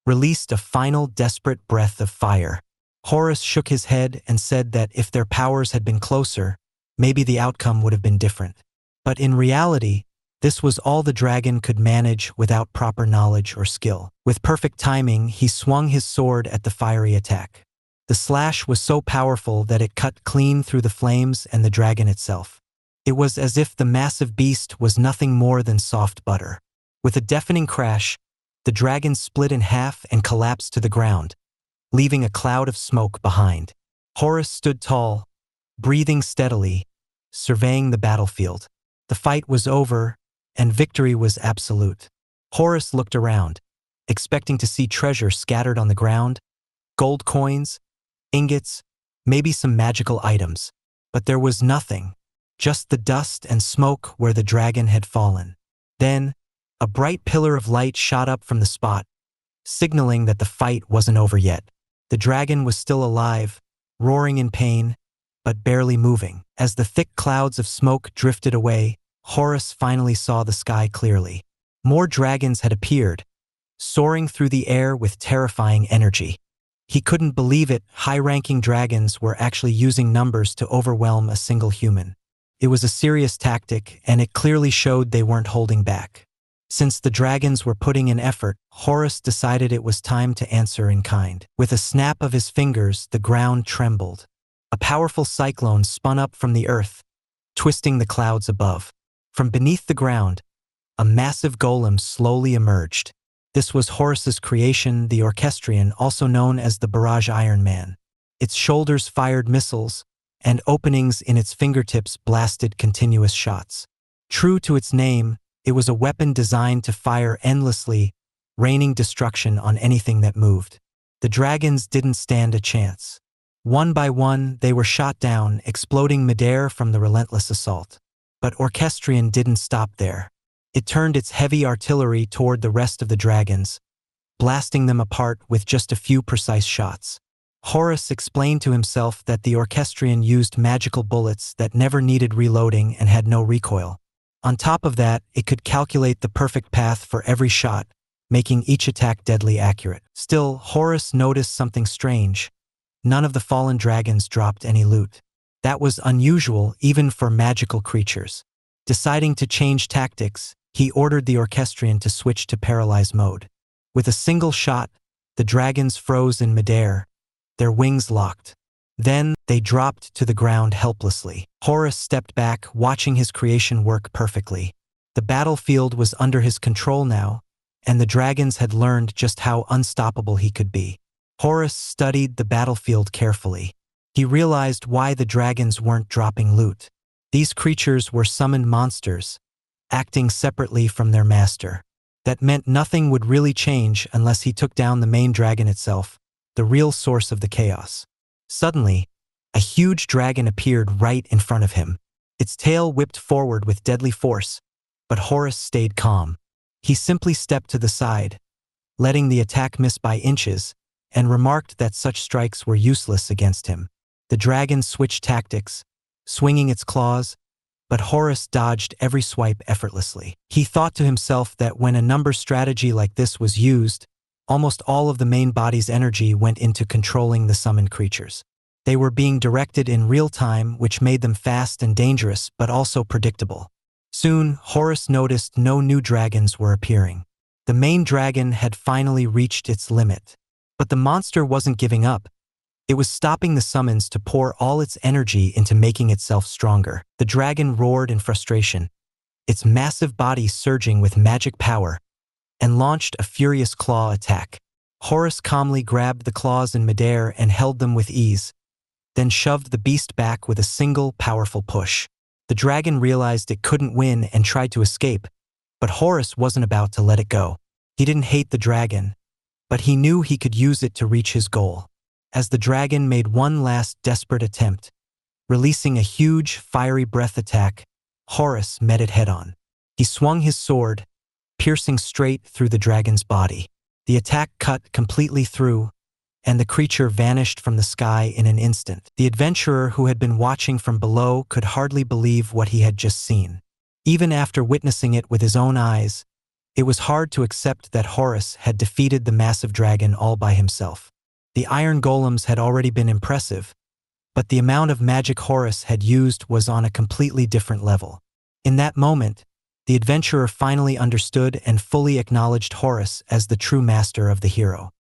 released a final desperate breath of fire. Horus shook his head and said that if their powers had been closer, maybe the outcome would have been different. But in reality, this was all the dragon could manage without proper knowledge or skill. With perfect timing, he swung his sword at the fiery attack. The slash was so powerful that it cut clean through the flames and the dragon itself. It was as if the massive beast was nothing more than soft butter. With a deafening crash, the dragon split in half and collapsed to the ground, leaving a cloud of smoke behind. Horus stood tall, breathing steadily, surveying the battlefield. The fight was over, and victory was absolute. Horus looked around, expecting to see treasure scattered on the ground, gold coins, ingots, maybe some magical items. But there was nothing, just the dust and smoke where the dragon had fallen. Then, a bright pillar of light shot up from the spot, signaling that the fight wasn't over yet. The dragon was still alive, roaring in pain, but barely moving. As the thick clouds of smoke drifted away, Horus finally saw the sky clearly. More dragons had appeared, soaring through the air with terrifying energy. He couldn't believe it, high-ranking dragons were actually using numbers to overwhelm a single human. It was a serious tactic, and it clearly showed they weren't holding back. Since the dragons were putting in effort, Horus decided it was time to answer in kind. With a snap of his fingers, the ground trembled. A powerful cyclone spun up from the earth, twisting the clouds above. From beneath the ground, a massive golem slowly emerged. This was Horus's creation, the Orchestrion, also known as the Barrage Iron Man. Its shoulders fired missiles, and openings in its fingertips blasted continuous shots. True to its name, it was a weapon designed to fire endlessly, raining destruction on anything that moved. The dragons didn't stand a chance. One by one, they were shot down, exploding midair from the relentless assault. But Orchestrion didn't stop there. It turned its heavy artillery toward the rest of the dragons, blasting them apart with just a few precise shots. Horus explained to himself that the Orchestrion used magical bullets that never needed reloading and had no recoil. On top of that, it could calculate the perfect path for every shot, making each attack deadly accurate. Still, Horus noticed something strange. None of the fallen dragons dropped any loot. That was unusual even for magical creatures. Deciding to change tactics, he ordered the Orchestrion to switch to paralyze mode. With a single shot, the dragons froze in midair, their wings locked. Then, they dropped to the ground helplessly. Horus stepped back, watching his creation work perfectly. The battlefield was under his control now, and the dragons had learned just how unstoppable he could be. Horus studied the battlefield carefully. He realized why the dragons weren't dropping loot. These creatures were summoned monsters, acting separately from their master. That meant nothing would really change unless he took down the main dragon itself, the real source of the chaos. Suddenly, a huge dragon appeared right in front of him. Its tail whipped forward with deadly force, but Horus stayed calm. He simply stepped to the side, letting the attack miss by inches, and remarked that such strikes were useless against him. The dragon switched tactics, swinging its claws, but Horus dodged every swipe effortlessly. He thought to himself that when a number strategy like this was used, almost all of the main body's energy went into controlling the summoned creatures. They were being directed in real time, which made them fast and dangerous, but also predictable. Soon, Horus noticed no new dragons were appearing. The main dragon had finally reached its limit. But the monster wasn't giving up. It was stopping the summons to pour all its energy into making itself stronger. The dragon roared in frustration, its massive body surging with magic power, and launched a furious claw attack. Horus calmly grabbed the claws in midair and held them with ease, then shoved the beast back with a single powerful push. The dragon realized it couldn't win and tried to escape, but Horus wasn't about to let it go. He didn't hate the dragon, but he knew he could use it to reach his goal. As the dragon made one last desperate attempt, releasing a huge, fiery breath attack, Horus met it head-on. He swung his sword, piercing straight through the dragon's body. The attack cut completely through, and the creature vanished from the sky in an instant. The adventurer who had been watching from below could hardly believe what he had just seen. Even after witnessing it with his own eyes, it was hard to accept that Horus had defeated the massive dragon all by himself. The iron golems had already been impressive, but the amount of magic Horus had used was on a completely different level. In that moment, the adventurer finally understood and fully acknowledged Horus as the true master of the hero.